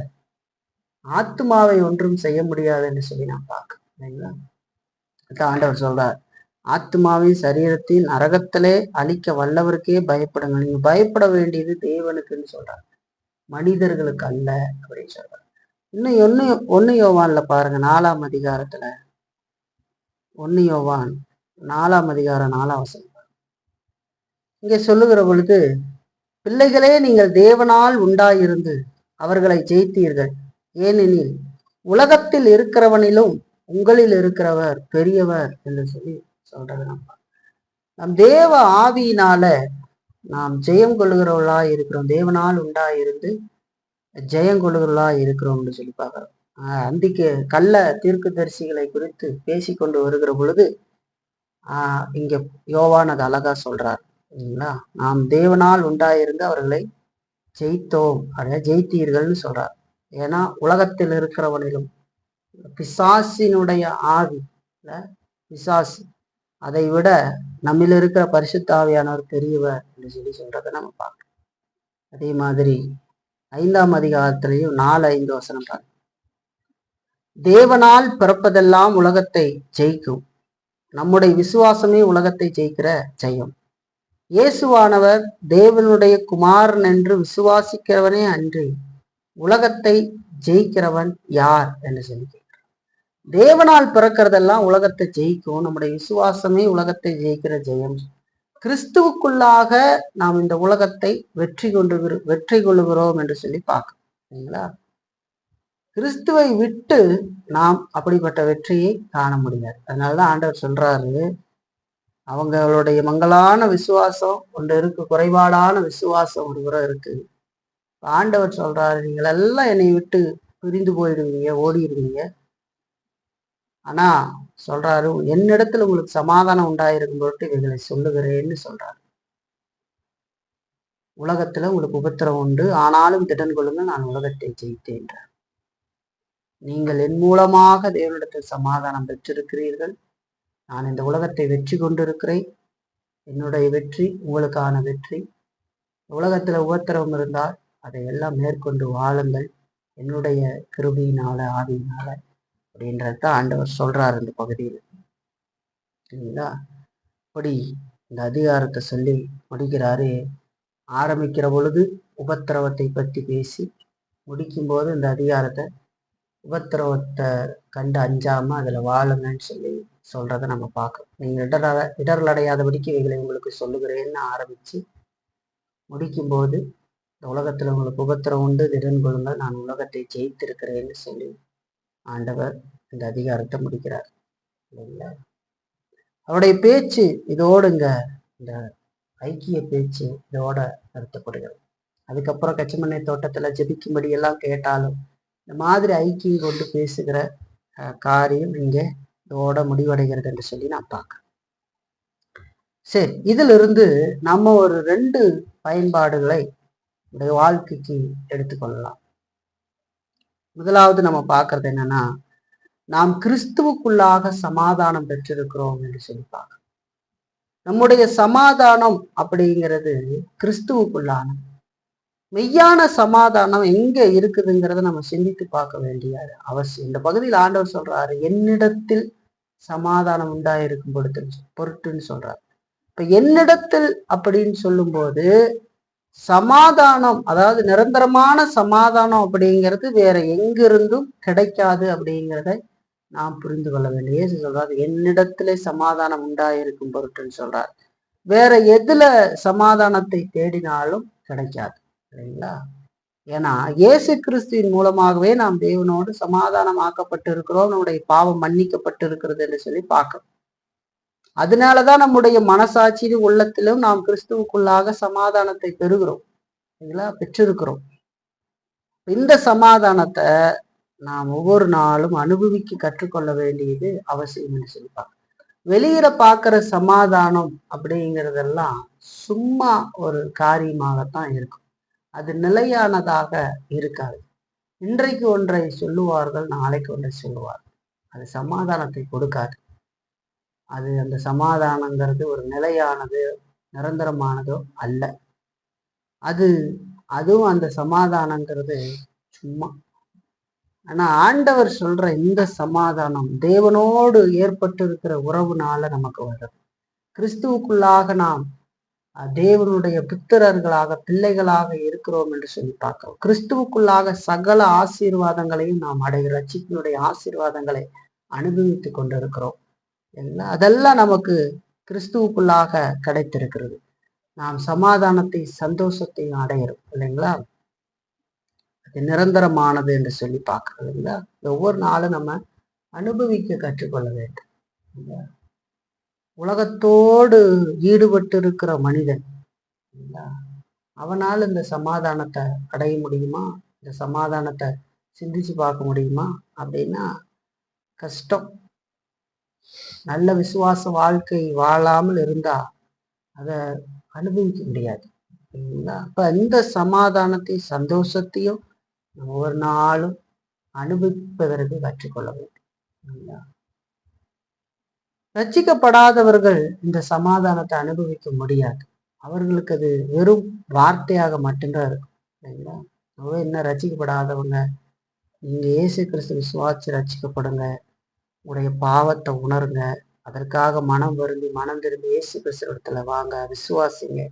ஆத்துமாவை ஒன்றும் செய்ய முடியாது என்று சொல்லி நான் பார்க்கிறேன். ஆண்டவர் சொல்றார், ஆத்துமாவின் சரீரத்தின் நரகத்திலே அழிக்க வல்லவருக்கே பயப்படுங்க. நீங்க பயப்பட வேண்டியது தேவனுக்குன்னு சொல்றார், மனிதர்களுக்கு அல்ல அப்படின்னு சொல்றார். இன்னும் ஒன்னு யோவான்ல பாருங்க, 4ஆம் அதிகாரத்துல 1 யோவான் 4ஆம் அதிகாரம் 4ஆம் வசனம் இங்கே சொல்லுகிற பொழுது, பிள்ளைகளே நீங்கள் தேவனால் உண்டாயிருந்து அவர்களை ஜெயித்தீர்கள். ஏனெனில் உலகத்தில் இருக்கிறவனிலும் உங்களில் இருக்கிறவர் பெரியவர் என்று சொல்லி சொல்றது. நம் தேவ ஆவியினால நாம் ஜெயம் கொள்ளுகிறவர்களா இருக்கிறோம். தேவனால் உண்டாயிருந்து ஜெயம் கொள்ளுகிறவர்களா இருக்கிறோம்னு சொல்லி பார்க்கிறோம். அந்திக்கு கள்ள தீர்க்கதரிசிகளை குறித்து பேசி கொண்டு வருகிற பொழுது இங்க யோவான் அது அழகா சொல்றார். இல்லைங்களா? நாம் தேவனால் உண்டாயிருந்து அவர்களை ஜெயித்தோம், அடைய ஜெயித்தீர்கள்னு சொல்றார். ஏன்னா உலகத்தில் இருக்கிறவனிலும் பிசாசினுடைய ஆவி, பிசாசு அதை விட நம்மில் இருக்கிற பரிசுத்தாவியானவர் பெரியவர் என்று சொல்லி சொல்றதை நம்ம பார்க்கணும். அதே மாதிரி 5ஆம் அதிகாரத்திலையும் 4-5 வசனம் பாருங்க. தேவனால் பிறப்பதெல்லாம் உலகத்தை ஜெயிக்கும், நம்முடைய விசுவாசமே உலகத்தை ஜெயிக்கிற ஜெயம். இயேசுவானவர் தேவனுடைய குமாரன் என்று விசுவாசிக்கிறவனே அன்றி உலகத்தை ஜெயிக்கிறவன் யார் என்று சொல்லி கேட்கிறார். தேவனால் பிறக்கிறதெல்லாம் உலகத்தை ஜெயிக்கும், நம்முடைய விசுவாசமே உலகத்தை ஜெயிக்கிற ஜெயம். கிறிஸ்துவுக்குள்ளாக நாம் இந்த உலகத்தை வெற்றி கொள்ளுகிறோம் என்று சொல்லி பார்க்கறீங்களா? கிறிஸ்துவை விட்டு நாம் அப்படிப்பட்ட வெற்றியை காண முடியாது. அதனாலதான் ஆண்டவர் சொல்றாரு, அவங்களுடைய மங்களான விசுவாசம் ஒன்று இருக்கு, குறைபாடான விசுவாசம் ஒரு புறம் இருக்கு. ஆண்டவர் சொல்றாரு, நீங்கள் எல்லாம் என்னை விட்டு பிரிந்து போயிடுவீங்க, ஓடிடுவீங்க. ஆனா சொல்றாரு, என்னிடத்துல உங்களுக்கு சமாதானம் உண்டாயிருக்கும் பொருட்டு இவைகளை சொல்லுகிறேன்னு சொல்றாரு. உலகத்துல உங்களுக்கு உபத்திரம் உண்டு, ஆனாலும் திடன் கொள்ளுங்கள், நான் உலகத்தை ஜெயித்தேன். நீங்கள் என் மூலமாக தேவனிடத்தில் சமாதானம் பெற்றிருக்கிறீர்கள். நான் இந்த உலகத்தை வெற்றி கொண்டிருக்கிறேன். என்னுடைய வெற்றி உங்களுக்கான வெற்றி. உலகத்துல உபத்திரவம் இருந்தால் அதை எல்லாம் மேற்கொண்டு வாழுங்கள், என்னுடைய கிருபையினால, ஆவியினால அப்படின்றத ஆண்டவர் சொல்றாரு இந்த பகுதியில். சரிங்களா? அப்படி இந்த அதிகாரத்தை சொல்லி முடிக்கிறாரு. ஆரம்பிக்கிற பொழுது உபத்திரவத்தை பற்றி பேசி முடிக்கும் போது இந்த அதிகாரத்தை உபத்திரவத்தை கண்டு அஞ்சாம அதுல வாழுங்கன்னு சொல்லி சொல்றதை நம்ம பார்க்கணும். நீங்க இடர்கள் அடையாதபடிக்கு இவைகளை உங்களுக்கு சொல்லுகிறேன்னு ஆரம்பிச்சு முடிக்கும்போது, இந்த உலகத்துல உங்களுக்கு உபத்திரம் உண்டு, திடன் கொள்ளுங்கள், நான் உலகத்தை ஜெயித்திருக்கிறேன்னு சொல்லி ஆண்டவர் இந்த அதிகாரத்தை முடிக்கிறார். இல்லைங்களா? அவருடைய பேச்சு இதோடுங்க, இந்த ஐக்கிய பேச்சு இதோட நிறுத்தப்படுகிறது. அதுக்கப்புறம் கச்சமண்ணை தோட்டத்துல ஜெபிக்கும்படி எல்லாம் கேட்டாலும் இந்த மாதிரி ஐக்கியம் கொண்டு பேசுகிற காரியம் இங்கே இதோட முடிவடைகிறது என்று சொல்லி நான் பார்க்கிறேன். சரி, இதுல இருந்து நம்ம ஒரு 2 பயன்பாடுகளை இந்த வாழ்க்கைக்கு எடுத்துக்கொள்ளலாம். முதலாவது நம்ம பார்க்கறது என்னன்னா, நாம் கிறிஸ்துவுக்குள்ளாக சமாதானம் பெற்றிருக்கிறோம் என்று சொல்லி பார்க்கிறோம். நம்முடைய சமாதானம் அப்படிங்கிறது கிறிஸ்துவுக்குள்ளான மெய்யான சமாதானம் எங்க இருக்குதுங்கிறத நம்ம சிந்தித்து பார்க்க வேண்டிய அவசியம். இந்த பகுதியில் ஆண்டவர் சொல்றாரு, என்னிடத்தில் சமாதானம் உண்டாயிருக்கும் பொருட்டுன்னு சொல்றாரு. இப்ப என்னிடத்தில் அப்படின்னு சொல்லும் போது சமாதானம், அதாவது நிரந்தரமான சமாதானம் அப்படிங்கிறது வேற எங்கிருந்தும் கிடைக்காது அப்படிங்கிறத நாம் புரிந்து கொள்ள வேண்டும். இயேசு சொல்றாரு, என்னிடத்திலே சமாதானம் உண்டாயிருக்கும் பொருட்டுன்னு சொல்றாரு. வேற எதுல சமாதானத்தை தேடினாலும் கிடைக்காது, இல்லைங்களா? ஏன்னா இயேசு கிறிஸ்துவின் மூலமாகவே நாம் தேவனோடு சமாதானம் ஆக்கப்பட்டு இருக்கிறோம், நம்முடைய பாவம் மன்னிக்கப்பட்டு இருக்கிறது என்று சொல்லி பார்க்கணும். அதனாலதான் நம்முடைய மனசாட்சியின் உள்ளத்திலும் நாம் கிறிஸ்துவுக்குள்ளாக சமாதானத்தை பெறுகிறோம், இல்லைங்களா? பெற்றிருக்கிறோம். இந்த சமாதானத்தை நாம் ஒவ்வொரு நாளும் அனுபவிக்க கற்றுக்கொள்ள வேண்டியது அவசியம் என்று சொல்லிப்பாங்க. வெளியில பார்க்கிற சமாதானம் அப்படிங்கிறதெல்லாம் சும்மா ஒரு காரியமாகத்தான் இருக்கும், அது நிலையானதாக இருக்காது. இன்றைக்கு ஒன்றை சொல்லுவார்கள், நாளைக்கு ஒன்றை சொல்லுவார்கள். அது சமாதானத்தை கொடுக்காது. அது அந்த சமாதானங்கிறது ஒரு நிலையானது, நிரந்தரமானதோ அல்ல. அதுவும் அந்த சமாதானங்கிறது சும்மா. ஆனா ஆண்டவர் சொல்ற இந்த சமாதானம் தேவனோடு ஏற்பட்டு இருக்கிற உறவுனால நமக்கு வருது. கிறிஸ்துவுக்குள்ளாக நாம் தேவனுடைய புத்திரர்களாக, பிள்ளைகளாக இருக்கிறோம் என்று சொல்லி பார்க்கிறோம். கிறிஸ்துவுக்குள்ளாக சகல ஆசீர்வாதங்களையும் நாம் அடைகிற ரட்சிப்பினுடைய ஆசீர்வாதங்களை அனுபவித்துக் கொண்டிருக்கிறோம். அதெல்லாம் நமக்கு கிறிஸ்துவுக்குள்ளாக கிடைத்திருக்கிறது. நாம் சமாதானத்தை, சந்தோஷத்தையும் அடைகிறோம், இல்லைங்களா? அது நிரந்தரமானது என்று சொல்லி பார்க்கிறோம், இல்லைங்களா? ஒவ்வொரு நாளும் நம்ம அனுபவிக்க கற்றுக்கொள்ள வேண்டும். உலகத்தோடு ஈடுபட்டு இருக்கிற மனிதன் அவனால் இந்த சமாதானத்தை அடைய முடியுமா? இந்த சமாதானத்தை சிந்திச்சு பார்க்க முடியுமா அப்படின்னா கஷ்டம். நல்ல விசுவாச வாழ்க்கை வாழாமல் இருந்தா அதை அனுபவிக்க முடியாது. அப்ப இந்த சமாதானத்தையும் சந்தோஷத்தையும் ஒவ்வொரு நாளும் அனுபவிப்பதற்கு கற்றுக்கொள்ள வேண்டும். ரட்சிக்கப்படாதவர்கள் இந்த சமாதானத்தை அனுபவிக்க முடியாது. அவர்களுக்கு அது வெறும் வார்த்தையாக மட்டும்தான் இருக்கும், இல்லைங்களா? இன்னும் ரட்சிக்கப்படாதவங்க, நீங்க இயேசு கிறிஸ்து விசுவாசி ரட்சிக்கப்படுங்க, உடைய பாவத்தை உணருங்க, அதற்காக மனம் வருந்தி மனம் திரும்பி இயேசு கிறிஸ்து இடத்துல வாங்க, விசுவாசிங்க.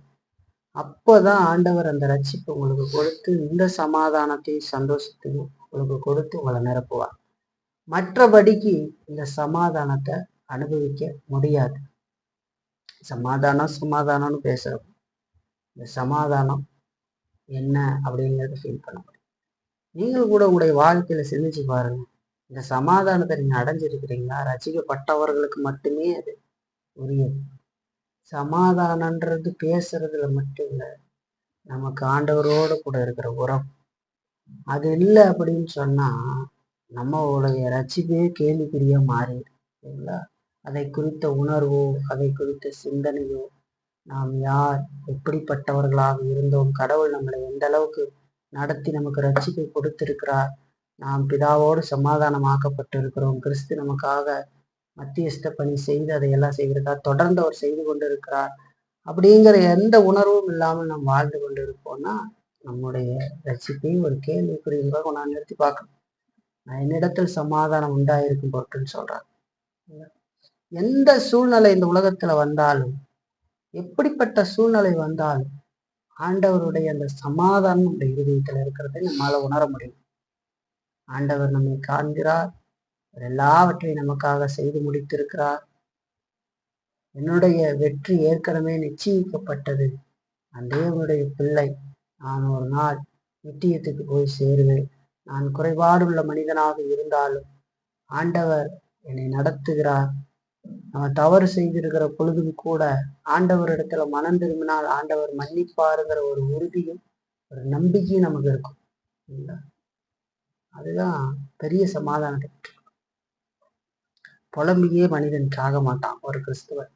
அப்போதான் ஆண்டவர் அந்த ரட்சிப்பை உங்களுக்கு கொடுத்து இந்த சமாதானத்தையும் சந்தோஷத்தையும் உங்களுக்கு கொடுத்து உங்களை நிரப்புவார். மற்றபடிக்கு இந்த சமாதானத்தை அனுபவிக்க முடியாது. சமாதானம்னு பேசுறோம், இந்த சமாதானம் என்ன அப்படிங்கிறத ஃபீல் பண்ண முடியும். நீங்களும் கூட உங்களுடைய வாழ்க்கையில சிந்திச்சு பாருங்க, இந்த சமாதானத்தை நீங்க அடைஞ்சிருக்கிறீங்களா? ரசிக்கப்பட்டவர்களுக்கு மட்டுமே அது உரியது. சமாதானன்றது பேசுறதுல மட்டும் இல்லை, நமக்கு ஆண்டவரோடு கூட இருக்கிற உறவு. அது இல்லை அப்படின்னு சொன்னா நம்மளுடைய ரட்சிப்பே கேள்விக்குறியா மாறிடும் இல்லைங்களா? அதை குறித்த உணர்வோ அதை குறித்த சிந்தனையோ, நாம் யார், எப்படிப்பட்டவர்களாக இருந்தோம், கடவுள் நம்மளை எந்த அளவுக்கு நடத்தி நமக்கு ரட்சிப்பை கொடுத்திருக்கிறார், நாம் பிதாவோடு சமாதானமாக்கப்பட்டு இருக்கிறோம், கிறிஸ்து நமக்காக மத்தியஸ்த பணி செய்து அதையெல்லாம் செய்திருக்கார், தொடர்ந்து அவர் செய்து கொண்டு இருக்கிறார் அப்படிங்கிற எந்த உணர்வும் இல்லாமல் நாம் வாழ்ந்து கொண்டு இருப்போம்னா நம்முடைய ரட்சிப்பையும் ஒரு கேள்விக்குறியாக கொண்டாந்து நிறுத்தி பார்க்கணும். நான் என்னிடத்தில் சமாதானம் உண்டாயிருக்கும் பொருட்டுன்னு சொல்றாங்க. எந்த சூழ்நிலை இந்த உலகத்துல வந்தாலும், எப்படிப்பட்ட சூழ்நிலை வந்தாலும், ஆண்டவருடைய அந்த சமாதானம் நம்முடைய இருதயத்துல இருக்கிறதை நம்மால உணர முடியும். ஆண்டவர் நம்மை காண்கிறார், எல்லாவற்றையும் நமக்காக செய்து முடித்திருக்கிறார். என்னுடைய வெற்றி ஏற்கனவே நிச்சயிக்கப்பட்டது. நான் தேவனுடைய பிள்ளை, நான் ஒரு நாள் நித்தியத்துக்கு போய் சேருவேன். நான் குறைபாடுள்ள மனிதனாக இருந்தாலும் ஆண்டவர் என்னை நடத்துகிறார். நம்ம தவறு செய்திருக்கிற பொழுதும் கூட ஆண்டவரிடத்துல மனம் திரும்பினால் ஆண்டவர் மன்னிப்பாருங்கிற ஒரு உறுதியும் ஒரு நம்பிக்கையும் நமக்கு இருக்கும். அதுதான் பெரிய சமாதானத்தை. புலம்பியே மனிதன் சாக மாட்டான் ஒரு கிறிஸ்துவன்.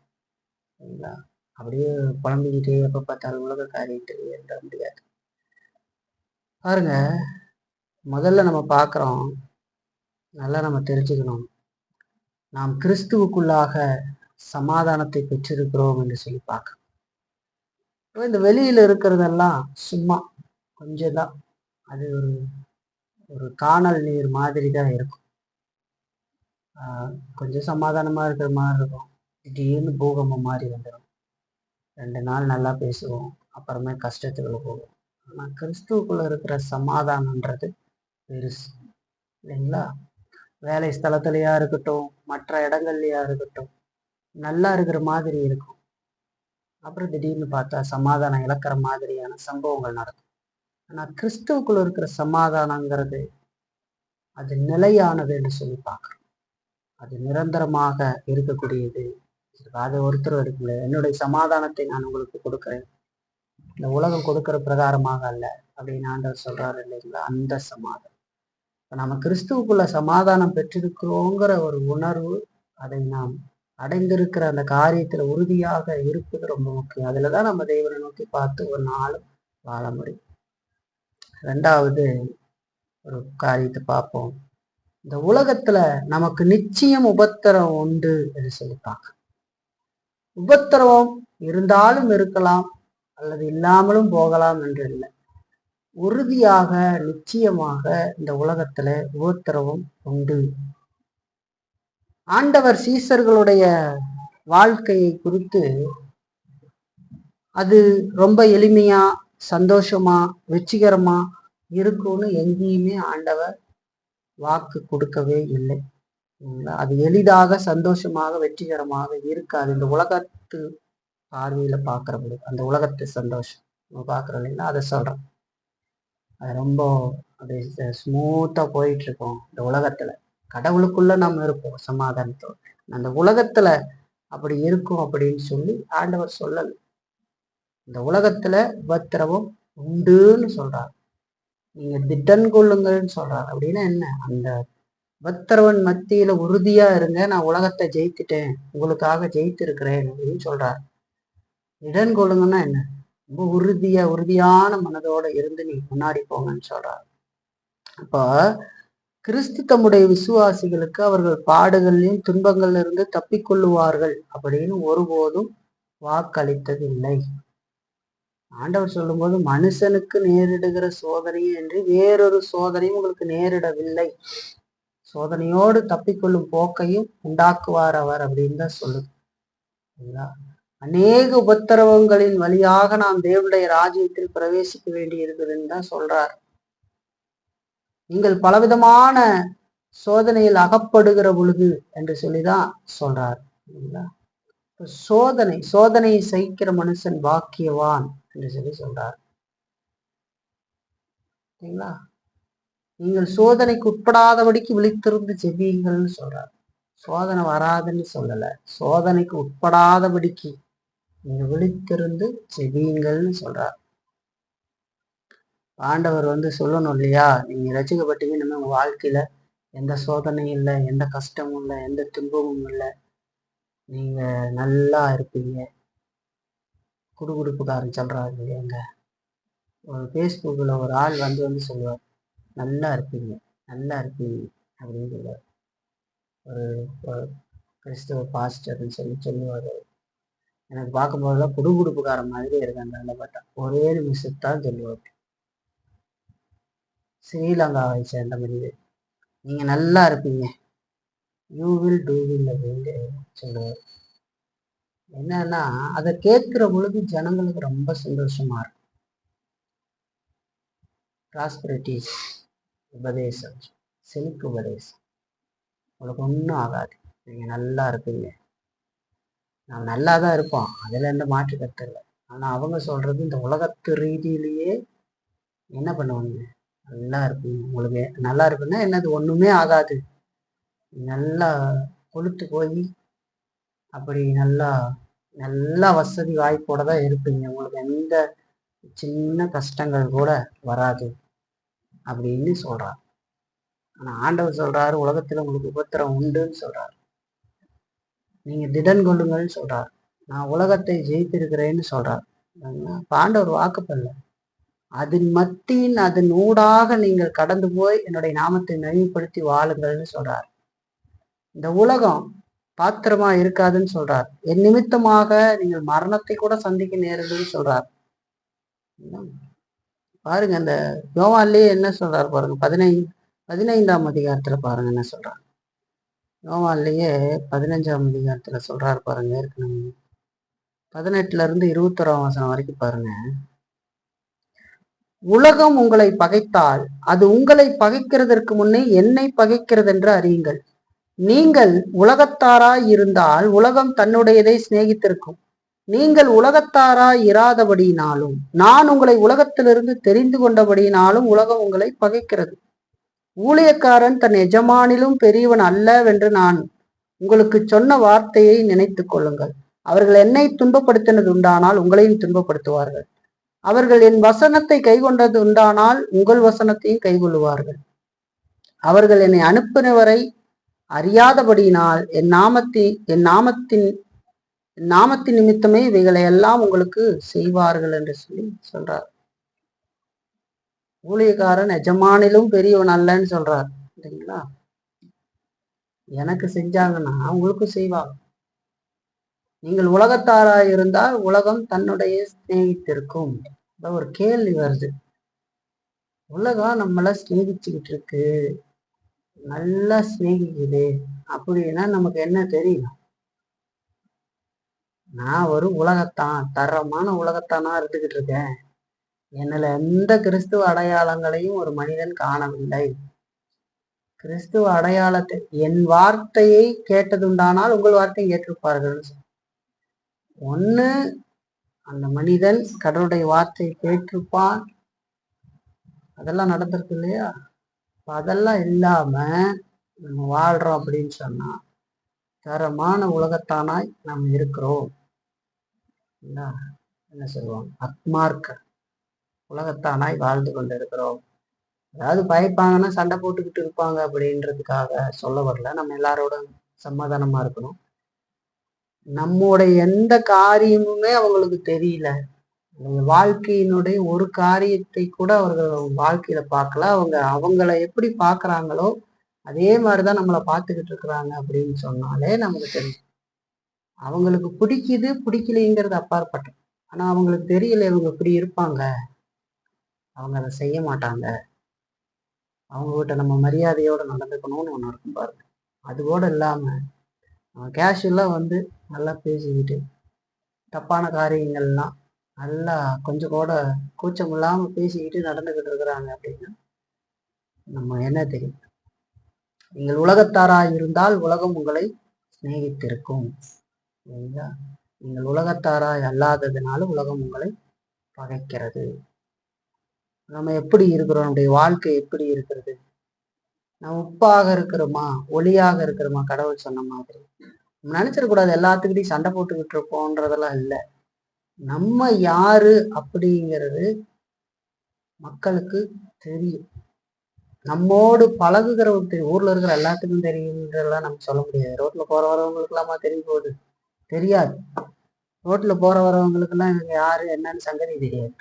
சரிங்களா? அப்படியே புலம்பிக்கிட்டே எப்ப பார்த்தாலும் உலக காரியத்தை எழுத முடியாது. பாருங்க, முதல்ல நம்ம பார்க்குறோம், நல்லா நம்ம தெரிஞ்சுக்கணும், நாம் கிறிஸ்துவுக்குள்ளாக சமாதானத்தை பெற்றிருக்கிறோம் என்று சொல்லி பார்க்கணும். இந்த வெளியில இருக்கிறதெல்லாம் சும்மா கொஞ்சம் தான், அது ஒரு காணல் நீர் மாதிரி தான் இருக்கும். கொஞ்சம் சமாதானமா இருக்கிற மாதிரி இருக்கும், திடீர்னு பூகம்பம் மாதிரி வந்துடும். 2 நாள் நல்லா பேசுவோம், அப்புறமே கஷ்டத்துக்குள்ள போகும். ஆனா கிறிஸ்துவுக்குள்ள இருக்கிற சமாதானம்ன்றது பெருசு இல்லைங்களா? வேலை ஸ்தலத்திலையா இருக்கட்டும், மற்ற இடங்கள்லையா இருக்கட்டும், நல்லா இருக்கிற மாதிரி இருக்கும். அப்புறம் திடீர்னு பார்த்தா சமாதானம் இழக்கிற மாதிரியான சம்பவங்கள் நடக்கும். ஆனா கிறிஸ்துவுக்குள்ள இருக்கிற சமாதானங்கிறது அது நிலையானது என்று சொல்லி பார்க்கிறோம். அது நிரந்தரமாக இருக்கக்கூடியது. அது ஒருத்தர் இருக்குல்ல, என்னுடைய சமாதானத்தை நான் உங்களுக்கு கொடுக்குறேன், இந்த உலகம் கொடுக்கிற பிரகாரமாக அல்ல அப்படின்னு ஆண்டவர் சொல்றாரு இல்லைங்களா? அந்த சமாதானம். நம்ம கிறிஸ்துவுக்குள்ள சமாதானம் பெற்றிருக்கிறோங்கிற ஒரு உணர்வு, அதை நாம் அடைந்திருக்கிற அந்த காரியத்துல உறுதியாக இருப்பது ரொம்ப முக்கியம். அதுலதான் நம்ம தேவனை நோக்கி பார்த்து ஒரு நாளும் வாழ முடியும். 2வது ஒரு காரியத்தை பார்ப்போம். இந்த உலகத்துல நமக்கு நிச்சயம் உபத்திரம் உண்டு என்று சொல்லிப்பாங்க. உபத்திரவம் இருந்தாலும் இருக்கலாம், அல்லது இல்லாமலும் போகலாம் என்று இல்லை. உறுதியாக நிச்சயமாக இந்த உலகத்துல உபத்திரவம் உண்டு. ஆண்டவர் சீசர்களுடைய வாழ்க்கையை குறித்து அது ரொம்ப எளிமையா, சந்தோஷமா, வெற்றிகரமா இருக்கும்னு எங்கேயுமே ஆண்டவர் வாக்கு கொடுக்கவே இல்லை. அது எளிதாக, சந்தோஷமாக, வெற்றிகரமாக இருக்காது. இந்த உலகத்து பார்வையில பார்க்கறது, அந்த உலகத்து சந்தோஷம் நம்ம பார்க்கறோம் இல்லைங்களா? அதை சொல்றோம். அது ரொம்ப அப்படியே ஸ்மூத்தா போயிட்டு இருக்கோம் இந்த உலகத்துல. கடவுளுக்குள்ள நம்ம இருப்போம் சமாதானத்தோடு. அந்த உலகத்துல அப்படி இருக்கும் அப்படின்னு சொல்லி ஆண்டவர் சொல்லல. இந்த உலகத்துல உபத்திரவம் உண்டுன்னு சொல்றாரு. நீங்க திட்டன் கொள்ளுங்கள்னு சொல்றாரு. அப்படின்னா என்ன? அந்த உபத்திரவன் மத்தியில உறுதியா இருங்க, நான் உலகத்தை ஜெயித்துட்டேன், உங்களுக்காக ஜெயித்திருக்கிறேன் அப்படின்னு சொல்றாரு. திடன் கொள்ளுங்கன்னா என்ன? ரொம்ப உறுதியான மனதோட இருந்து நீ முன்னாடி போங்கன்னு சொல்றாரு. அப்போ கிறிஸ்து தம்முடைய விசுவாசிகளுக்கு அவர்கள் பாடுகளிலும் துன்பங்கள்ல இருந்து தப்பிக்கொள்ளுவார்கள் அப்படின்னு ஒருபோதும் வாக்களித்ததில்லை. ஆண்டவர் சொல்லும்போது மனுஷனுக்கு நேரிடுகிற சோதனையே என்று வேறொரு சோதனையும் உங்களுக்கு நேரிடவில்லை, சோதனையோடு தப்பிக்கொள்ளும் போக்கையும் உண்டாக்குவார் அவர் அப்படின்னு தான் சொல்லுது. அநேக உபத்திரவங்களின் வழியாக நாம் தேவனுடைய ராஜ்யத்தில் பிரவேசிக்க வேண்டி இருக்குதுன்னு தான் சொல்றார். நீங்கள் பலவிதமான சோதனையில் அகப்படுகிற பொழுது என்று சொல்லிதான் சொல்றார். சோதனையை சகிக்கிற மனுஷன் பாக்கியவான் என்று சொல்லி சொல்றார். சரிங்களா? நீங்கள் சோதனைக்கு உட்படாதபடிக்கு விழித்திருந்து ஜெபியுங்கள்னு சொல்றார். சோதனை வராதுன்னு சொல்லல, சோதனைக்கு உட்படாதபடிக்கு நீங்க விழித்திருந்து ஜெபியுங்கள்னு சொல்றார். ஆண்டவர் சொல்லணும் இல்லையா, நீங்க ரசிக்கப்பட்டீங்க, இனிமே உங்க வாழ்க்கையில எந்த சோதனையும் இல்லை, எந்த கஷ்டமும் இல்லை, எந்த துன்பமும் இல்லை, நீங்க நல்லா இருப்பீங்க. குடுகுடுப்புக்காரன் சொல்றாரு இல்லையாங்க, ஒரு ஃபேஸ்புக்கில் ஒரு ஆள் வந்து சொல்லுவார், நல்லா இருப்பீங்க நல்லா இருப்பீங்க அப்படின்னு சொல்லுவார். ஒரு கிறிஸ்தவ பாஸ்டர்னு சொல்லுவார். எனக்கு பார்க்கும்போதெல்லாம் குடுகுடுப்புக்காரன் மாதிரி இருக்கு அந்த ஆளை பார்த்தா. ஒரே நிமிஷத்தான் சொல்லுவார். ஸ்ரீலங்காவை சேர்ந்த மனிதர், நீங்க நல்லா இருப்பீங்க, யூ வில் டூ வில் அப்படின்னு சொல்லுவார். என்னன்னா அதை கேட்கிற பொழுது ஜனங்களுக்கு ரொம்ப சந்தோஷமா இருக்கும். ப்ராஸ்பரிட்டிஸ் உபதேசம், செழிப்பு உபதேசம், உங்களுக்கு ஒன்றும் ஆகாது, நீங்க நல்லா இருப்பீங்க. நான் நல்லா தான் இருப்போம், அதுல எந்த மாற்று கருத்து இல்லை. ஆனா அவங்க சொல்றது இந்த உலகத்து ரீதியிலேயே என்ன பண்ணுவாங்க, நல்லா இருப்பீங்க, உங்களுக்கு நல்லா இருப்பீங்கன்னா என்னது, ஒண்ணுமே ஆகாது, நல்லா கொளுத்து போய் அப்படி நல்லா நல்லா வசதி வாய்ப்போட தான் இருப்பீங்க, உங்களுக்கு எந்த சின்ன கஷ்டங்கள் கூட வராது அப்படின்னு சொல்றாரு. ஆனா ஆண்டவர் சொல்றாரு, உலகத்துல உங்களுக்கு உபத்திரம் உண்டுன்னு சொல்றாரு, நீங்க திடன் கொள்ளுங்கள்னு சொல்றாரு, நான் உலகத்தை ஜெயித்திருக்கிறேன்னு சொல்றாரு. ஆண்டவர் வாக்குப்பல்ல, அதன் மத்தியின் அதன் ஊடாக நீங்கள் கடந்து போய் என்னுடைய நாமத்தை நெறிப்படுத்தி வாழுங்கள்னு சொல்றார். இந்த உலகம் பாத்திரமா இருக்காதுன்னு சொல்றார். என் நிமித்தமாக நீங்கள் மரணத்தை கூட சந்திக்க நேருதுன்னு சொல்றார். பாருங்க, அந்த யோவான்லயே என்ன சொல்றாரு பாருங்க, 15ஆம் அதிகாரத்துல பாருங்க என்ன சொல்றாரு. யோவான்லயே 15ஆம் அதிகாரத்துல சொல்றாரு பாருங்க, ஏற்கனவே 18 21 வசனம் வரைக்கும் பாருங்க. உலகம் உங்களை பகைத்தால் அது உங்களை பகைக்கிறதற்கு முன்னே என்னை பகைக்கிறது என்று அறியுங்கள். நீங்கள் உலகத்தாராய் இருந்தால் உலகம் தன்னுடையதை சிநேகித்திருக்கும். நீங்கள் உலகத்தாராய் இராதபடியினாலும் நான் உங்களை உலகத்திலிருந்து தெரிந்து கொண்டபடியினாலும் உலகம் உங்களை பகைக்கிறது. ஊழியக்காரன் தன் எஜமானிலும் பெரியவன் அல்லவென்று நான் உங்களுக்கு சொன்ன வார்த்தையை நினைத்துக் கொள்ளுங்கள். அவர்கள் என்னை துன்பப்படுத்தினது உண்டானால் உங்களையும் துன்பப்படுத்துவார்கள். அவர்கள் என் வசனத்தை கைக்கொண்டது உண்டானால் உங்கள் வசனத்தையும் கைக்கொள்ளுவார்கள். அவர்கள் என்னை அனுப்பினவரை அறியாதபடியினால் என் நாமத்தின் நிமித்தமே இவைகளை எல்லாம் உங்களுக்கு செய்வார்கள் என்று சொல்றார். ஊழியக்காரன் எஜமானிலும் பெரியவன் அல்லன்னு சொல்றார் இல்லைங்களா. எனக்கு செஞ்சாங்கன்னா உங்களுக்கும் செய்வாங்க. நீங்கள் உலகத்தாராய் இருந்தால் உலகம் தன்னுடைய சிநேகித்திருக்கும். ஒரு கேள்வி வருது, உலகம் நம்மள சிநேகிச்சுக்கிட்டு இருக்கு, நல்லா சிநேகிக்குது அப்படின்னா நமக்கு என்ன தெரியும்? நான் ஒரு உலகத்தான், தரமான உலகத்தானா இருந்துகிட்டு இருக்கேன், என்னல எந்த கிறிஸ்துவ அடையாளங்களையும் ஒரு மனிதன் காணவில்லை. கிறிஸ்துவ அடையாளத்தை என் வார்த்தையை கேட்டதுண்டானால் உங்கள் வார்த்தையை கேட்டிருப்பார்கள். ஒண்ணு அந்த மனிதன் கடவுளுடைய வார்த்தையை கேட்டிருப்பான், அதெல்லாம் நடந்திருக்கு இல்லையா. அதெல்லாம் இல்லாம நம்ம வாழ்றோம் அப்படின்னு சொன்னா தரமான உலகத்தானாய் நாம் இருக்கிறோம். என்ன சொல்லுவாங்க, அக்மார்க்க உலகத்தானாய் வாழ்ந்து கொண்டு இருக்கிறோம். அதாவது பயப்பாங்கன்னா சண்டை போட்டுக்கிட்டு இருப்பாங்க அப்படின்றதுக்காக சொல்ல வரல. நம்ம எல்லாரோட சமாதானமா இருக்கணும். நம்முடைய எந்த காரியமுமே அவங்களுக்கு தெரியல, வாழ்க்கையினுடைய ஒரு காரியத்தை கூட அவர்கள் வாழ்க்கையில பார்க்கல. அவங்கள எப்படி பாக்குறாங்களோ அதே மாதிரிதான் நம்மளை பார்த்துக்கிட்டு இருக்கிறாங்க அப்படின்னு சொன்னாலே நமக்கு தெரியும். அவங்களுக்கு பிடிக்குது பிடிக்கலைங்கிறது அப்பாற்பட்டது. ஆனா அவங்களுக்கு தெரியல இவங்க இப்படி இருப்பாங்க, அவங்க அதை செய்ய மாட்டாங்க, அவங்ககிட்ட நம்ம மரியாதையோட நடந்துக்கணும்னு ஒண்ணு இருக்கும் பாருங்க. அது கூட இல்லாம கேஷுவலா நல்லா பேசிக்கிட்டு தப்பான காரியங்கள்லாம் நல்லா கொஞ்சம் கூட கூச்சம் இல்லாம பேசிக்கிட்டு நடந்துகிட்டு இருக்கிறாங்க அப்படின்னா நம்ம என்ன தெரியும்? நீங்கள் உலகத்தாராய் இருந்தால் உலகம் உங்களை சிநேகித்திருக்கும். நீங்கள் உலகத்தாராய் அல்லாததுனால உலகம் உங்களை பகைக்கிறது. நம்ம எப்படி இருக்கிறோம், நம்முடைய வாழ்க்கை எப்படி இருக்கிறது? நம்ம உப்பாக இருக்கிறோமா, ஒளியாக இருக்கிறோமா? கடவுள் சொன்ன மாதிரி நம்ம நினைச்சிடக்கூடாது எல்லாத்துக்கிட்டையும் சண்டை போட்டுக்கிட்டு இருப்போன்றதெல்லாம் இல்லை. நம்ம யாரு அப்படிங்கிறது மக்களுக்கு தெரியும். நம்மோடு பழகுகிறவங்க தெரியும். ஊர்ல இருக்கிற எல்லாத்துக்கும் தெரியுன்றதெல்லாம் நம்ம சொல்ல முடியாது. ரோட்ல போற வரவங்களுக்கு எல்லாமா தெரிய போகுது? தெரியாது. ரோட்ல போற வரவங்களுக்கு எல்லாம் இவங்க யாரு என்னன்னு சங்கதி தெரியாது.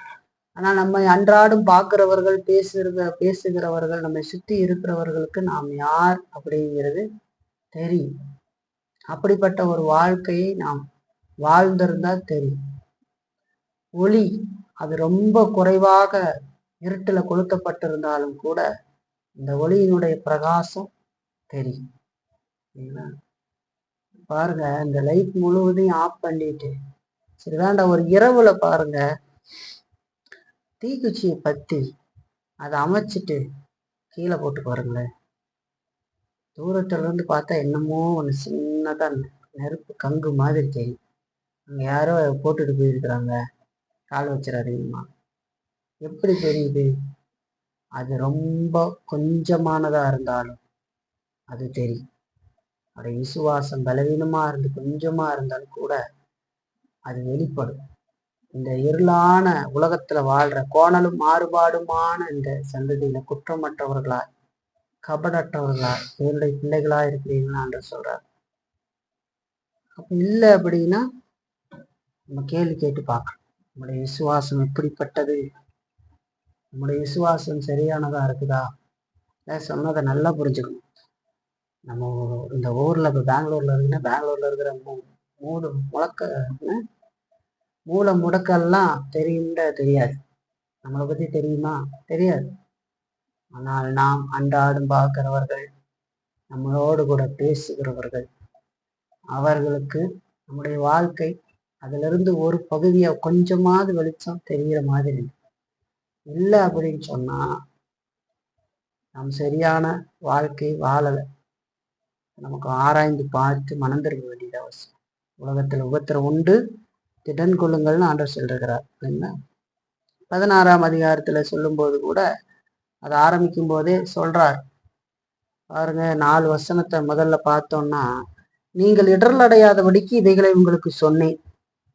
ஆனா நம்ம அன்றாடம் பார்க்கிறவர்கள், பேசுகிறவர்கள், நம்மை சுத்தி இருக்கிறவர்களுக்கு நாம் யார் அப்படிங்கிறது தெரியும். அப்படிப்பட்ட ஒரு வாழ்க்கையை நாம் வாழ்ந்திருந்தா தெரியும். ஒளி அது ரொம்ப குறைவாக இருட்டுல கொளுத்தப்பட்டிருந்தாலும் கூட இந்த ஒளியினுடைய பிரகாசம் தெரியும். பாருங்க, இந்த லைட் முழுவதையும் ஆஃப் பண்ணிட்டு சரி வேண்டாம், ஒரு இரவுல பாருங்க தீக்குச்சியை பத்தி அதை அமைச்சிட்டு கீழே போட்டு பாருங்களேன். தூரத்துல இருந்து பார்த்தா என்னமோ ஒன்று சின்னதா நெருப்பு கங்கு மாதிரி தெரியும். அங்க யாரோ போட்டுட்டு போயிருக்கிறாங்க, கால் வச்சிடாதீங்கம்மா. எப்படி தெரியுது? அது ரொம்ப கொஞ்சமானதா இருந்தாலும் அது தெரியும். அவருடைய விசுவாசம் பலவீனமா இருந்து கொஞ்சமா இருந்தாலும் கூட அது வெளிப்படும். இந்த இருளான உலகத்துல வாழ்ற கோணலும் மாறுபாடுமான இந்த சந்ததியில குற்றமற்றவர்களா கபடற்றவர்களா இவருடைய பிள்ளைகளா இருக்கிறீங்கன்னு ஆண்டவர் சொல்றாரு. அப்ப இல்லை அப்படின்னா நம்ம கேள்வி கேட்டு பார்க்கணும். நம்முடைய விசுவாசம் எப்படிப்பட்டது? நம்முடைய விசுவாசம் சரியானதா இருக்குதா? சொன்னதை நல்லா புரிஞ்சுக்கணும். நம்ம இந்த ஊர்ல இப்போ பெங்களூர்ல இருக்குன்னா பெங்களூர்ல இருக்கிற மூல முடக்கெல்லாம் தெரியாது. நம்மளை பத்தி தெரியுமா? தெரியாது. ஆனால் நாம் அன்றாடம் பார்க்கிறவர்கள், நம்மளோடு கூட பேசுகிறவர்கள், அவர்களுக்கு நம்முடைய வாழ்க்கை அதுல இருந்து ஒரு பகுதியை கொஞ்சமாவது வெளிச்சம் தெரிகிற மாதிரி இல்லை அப்படின்னு சொன்னா நாம் சரியான வாழ்க்கை வாழலை. நமக்கு ஆராய்ந்து பார்த்து மனம் திரும்ப வேண்டியது அவசியம். உலகத்துல உபத்திரம் உண்டு, திடன் கொள்ளுங்கள்னு ஆண்டவர் சொல்லிருக்கிறார் இல்லைங்களா? 16ஆம் அதிகாரத்துல சொல்லும் போது கூட அதை ஆரம்பிக்கும் போதே சொல்றார் பாருங்க. 4 வசனத்தை முதல்ல பார்த்தோம்னா, நீங்கள் இடரலடையாதபடிக்கு இவைகளை உங்களுக்கு சொன்னேன்.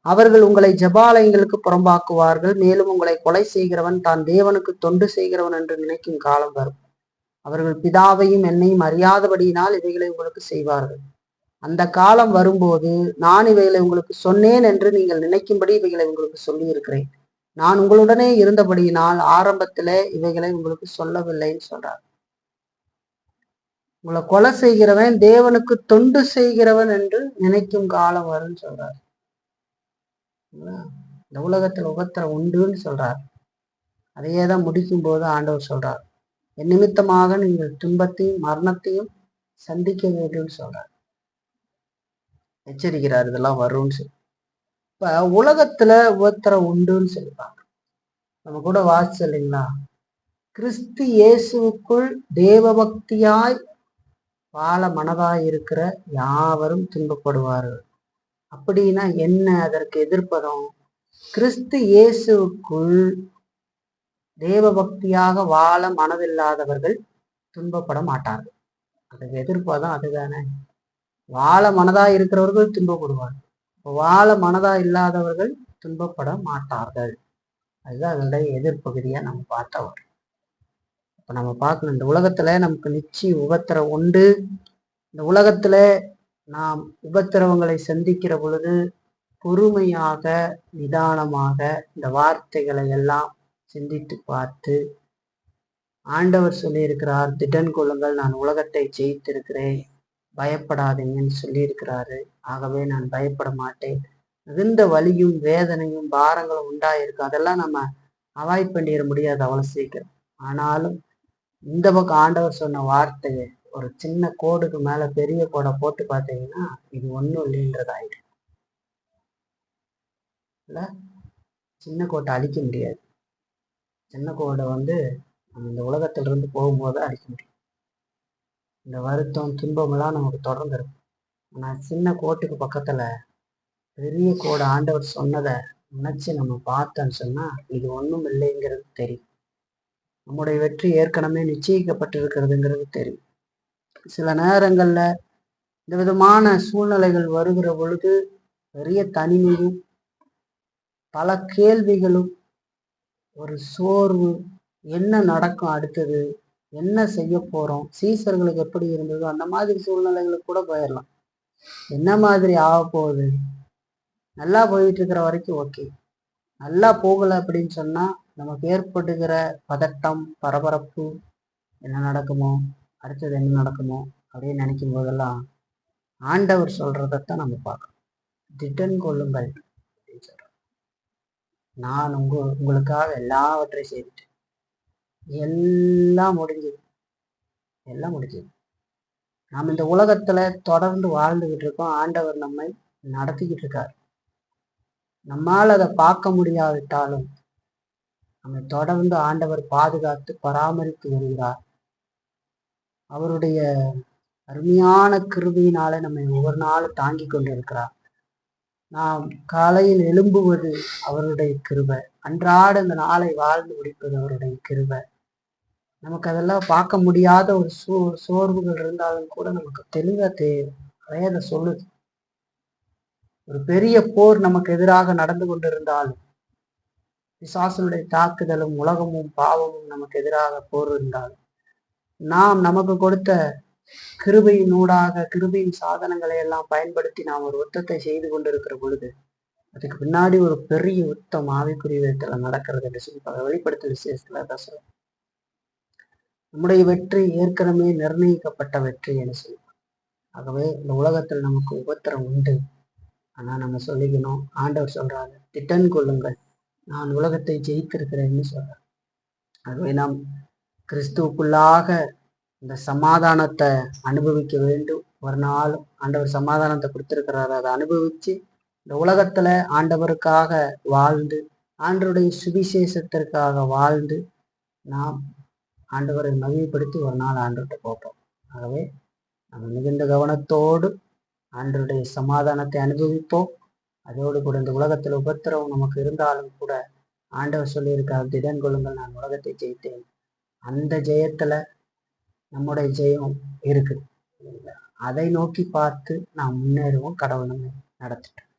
அவர்கள் உங்களை ஜபாலயங்களுக்கு புறம்பாக்குவார்கள். மேலும் உங்களை கொலை செய்கிறவன் தான் தேவனுக்கு தொண்டு செய்கிறவன் என்று நினைக்கும் காலம் வரும். அவர்கள் பிதாவையும் என்னையும் அறியாதபடியினால் இவைகளை உங்களுக்கு செய்வார்கள். அந்த காலம் வரும்போது நான் இவைகளை உங்களுக்கு சொன்னேன் என்று நீங்கள் நினைக்கும்படி இவைகளை உங்களுக்கு சொல்லி இருக்கிறேன். நான் உங்களுடனே இருந்தபடியினால் ஆரம்பத்துல இவைகளை உங்களுக்கு சொல்லவில்லைன்னு சொல்றார். உங்களை கொலை செய்கிறவன் தேவனுக்கு தொண்டு செய்கிறவன் என்று நினைக்கும் காலம் வரும்னு சொல்றார். இந்த உலகத்துல உபத்திரம் உண்டுன்னு சொல்றார். அதையே தான் முடிக்கும் போது ஆண்டவர் சொல்றார், என் நிமித்தமாக நீங்கள் துன்பத்தையும் மரணத்தையும் சந்திக்க வேண்டும்னு சொல்றார். எச்சரிக்கிறார், இதெல்லாம் வரும்னு சொல்லி. இப்ப உலகத்துல உபத்திரம் உண்டுன்னு சொல்லிப்பாங்க. நம்ம கூட வாசிச்சு இல்லைங்களா, கிறிஸ்து இயேசுவுக்குள் தேவ பக்தியாய் வாழ மனதாய் இருக்கிற யாவரும் துன்பப்படுவார்கள். அப்படின்னா என்ன? அதற்கு எதிர்ப்பதம், கிறிஸ்து இயேசுவுக்குள் தேவ பக்தியாக வாழ மனதில்லாதவர்கள் துன்பப்பட மாட்டார்கள். அதுக்கு எதிர்ப்பதம் அதுதானே. வாழ மனதா இருக்கிறவர்கள் துன்பப்படுவார்கள், வாழ மனதா இல்லாதவர்கள் துன்பப்பட மாட்டார்கள். அதுதான் அதனுடைய எதிர்ப்பகுதியா நம்ம பார்த்தவர். இப்ப நம்ம பார்க்கணும், இந்த உலகத்துல நமக்கு நிச்சயம் உபத்திரம் உண்டு. இந்த உலகத்துல நாம் உபத்திரவங்களை சந்திக்கிற பொழுது பொறுமையாக நிதானமாக இந்த வார்த்தைகளை எல்லாம் சிந்தித்து பார்த்து, ஆண்டவர் சொல்லியிருக்கிறார், திடன் கொள்ளுங்கள், நான் உலகத்தை ஜெயித்திருக்கிறேன், பயப்படாதீங்கன்னு சொல்லியிருக்கிறாரு. ஆகவே நான் பயப்பட மாட்டேன். மிகுந்த வலியும் வேதனையும் பாரங்களும் உண்டாயிருக்கு, அதெல்லாம் நம்ம அவாய்ட் பண்ணிட முடியாது அவ்வளவு சீக்கிரம். ஆனாலும் இந்த பக்கம் ஆண்டவர் சொன்ன வார்த்தையை ஒரு சின்ன கோடுக்கு மேல பெரிய கோடை போட்டு பார்த்தீங்கன்னா இது ஒன்றும் இல்லைன்றதாயிடும். இல்ல, சின்ன கோட்டை அழிக்க முடியாது. சின்ன கோடை நம்ம இந்த உலகத்துல இருந்து போகும்போது அழிக்க முடியும். இந்த வருத்தம் துன்பமெல்லாம் நமக்கு தொடர்ந்து இருக்கும். ஆனா சின்ன கோட்டுக்கு பக்கத்துல பெரிய கோடை ஆண்டவர் சொன்னதை நினைச்சு நம்ம பார்த்தோன்னு சொன்னா இது ஒன்றும் இல்லைங்கிறது தெரியும். நம்முடைய வெற்றி ஏற்கனவே நிச்சயிக்கப்பட்டிருக்கிறதுங்கிறது தெரியும். சில நேரங்கள்ல இந்த விதமான சூழ்நிலைகள் வருகிற பொழுது பெரிய தனிமையும் பல கேள்விகளும் ஒரு சோர்வு என்ன நடக்கும் அடுத்தது, என்ன செய்ய போறோம், சீசர்களுக்கு எப்படி இருந்ததோ அந்த மாதிரி சூழ்நிலைகளுக்கு கூட போயிடலாம். என்ன மாதிரி ஆக போகுது, நல்லா போயிட்டு இருக்கிற வரைக்கும் ஓகே, நல்லா போகலை அப்படின்னு சொன்னா நமக்கு ஏற்படுகிற பதட்டம், பரபரப்பு, என்ன நடக்குமோ, அடுத்தது என்ன நடக்குமோ அப்படின்னு நினைக்கும் போதெல்லாம் ஆண்டவர் சொல்றதைத்தான் நம்ம பார்க்கணும். திடன் கொள்ளுங்கள் அப்படின்னு சொல்றோம். நான் உங்களுக்காக எல்லாவற்றையும் செய்துட்டேன், எல்லாம் முடிஞ்சது, எல்லாம் முடிஞ்சது. நாம் இந்த உலகத்துல தொடர்ந்து வாழ்ந்துகிட்டு இருக்கோம். ஆண்டவர் நம்மை நடத்திக்கிட்டு இருக்கார். நம்மால் அதை பார்க்க முடியாவிட்டாலும் நம்மை தொடர்ந்து ஆண்டவர் பாதுகாத்து பராமரித்து வருகிறார். அவருடைய அருமையான கிருபையினால நம்மை ஒவ்வொரு நாளும் தாங்கி கொண்டு இருக்கிறார். நாம் காலையில் எழும்புவது அவருடைய கிருபை, அன்றாட இந்த நாளை வாழ்ந்து முடிப்பது அவருடைய கிருபை. நமக்கு அதெல்லாம் பார்க்க முடியாத ஒரு சோர்வுகள் இருந்தாலும் கூட நமக்கு தெளிவா வேதம் சொல்லுது. ஒரு பெரிய போர் நமக்கு எதிராக நடந்து கொண்டிருந்தாலும், பிசாசுடைய தாக்குதலும் உலகமும் பாவமும் நமக்கு எதிராக போர் இருந்தாலும், நாம் நமக்கு கொடுத்த கிருபையினூடாக கிருபையின் சாதனங்களை எல்லாம் பயன்படுத்தி நாம் ஒரு யுத்தத்தை செய்து கொண்டிருக்கிற பொழுது அதுக்கு பின்னாடி ஒரு பெரிய யுத்தம் ஆவிக்குரிய விதத்துல நடக்கிறது என்று சொல்லி வெளிப்படுத்தல் விசேஷத்துல பேசுறோம். நம்முடைய வெற்றி ஏற்கனவே நிர்ணயிக்கப்பட்ட வெற்றி என்று சொல்லுவோம். ஆகவே இந்த உலகத்தில் நமக்கு உபத்திரம் உண்டு. ஆனா நம்ம சொல்லிக்கணும், ஆண்டவர் சொல்றாங்க, திட்டன் கொள்ளுங்கள், நான் உலகத்தை ஜெயித்திருக்கிறேன்னு சொல்றேன். ஆகவே நாம் கிறிஸ்துவுக்குள்ளாக இந்த சமாதானத்தை அனுபவிக்க வேண்டும். ஒரு நாள் ஆண்டவர் சமாதானத்தை கொடுத்திருக்கிறாரு, அதை அனுபவிச்சு இந்த உலகத்துல ஆண்டவருக்காக வாழ்ந்து, ஆண்டவருடைய சுவிசேஷத்திற்காக வாழ்ந்து நாம் ஆண்டவரை மகிமைப்படுத்தி ஒரு நாள் ஆண்டவர்கிட்ட போப்போம். ஆகவே நம்ம மிகுந்த கவனத்தோடு ஆண்டவருடைய சமாதானத்தை அனுபவிப்போம். அதோடு கூட இந்த உலகத்துல உபத்திரவம் நமக்கு இருந்தாலும் கூட ஆண்டவர் சொல்லியிருக்கார், திடன் கொள்ளுங்கள், நான் உலகத்தை ஜெயித்தேன். அந்த ஜெயத்துல நம்முடைய ஜெயம் இருக்குது. அதை நோக்கி பார்த்து நாம் முன்னேறுவோம். கடவுள் நம்மை நடத்திட்டோம்.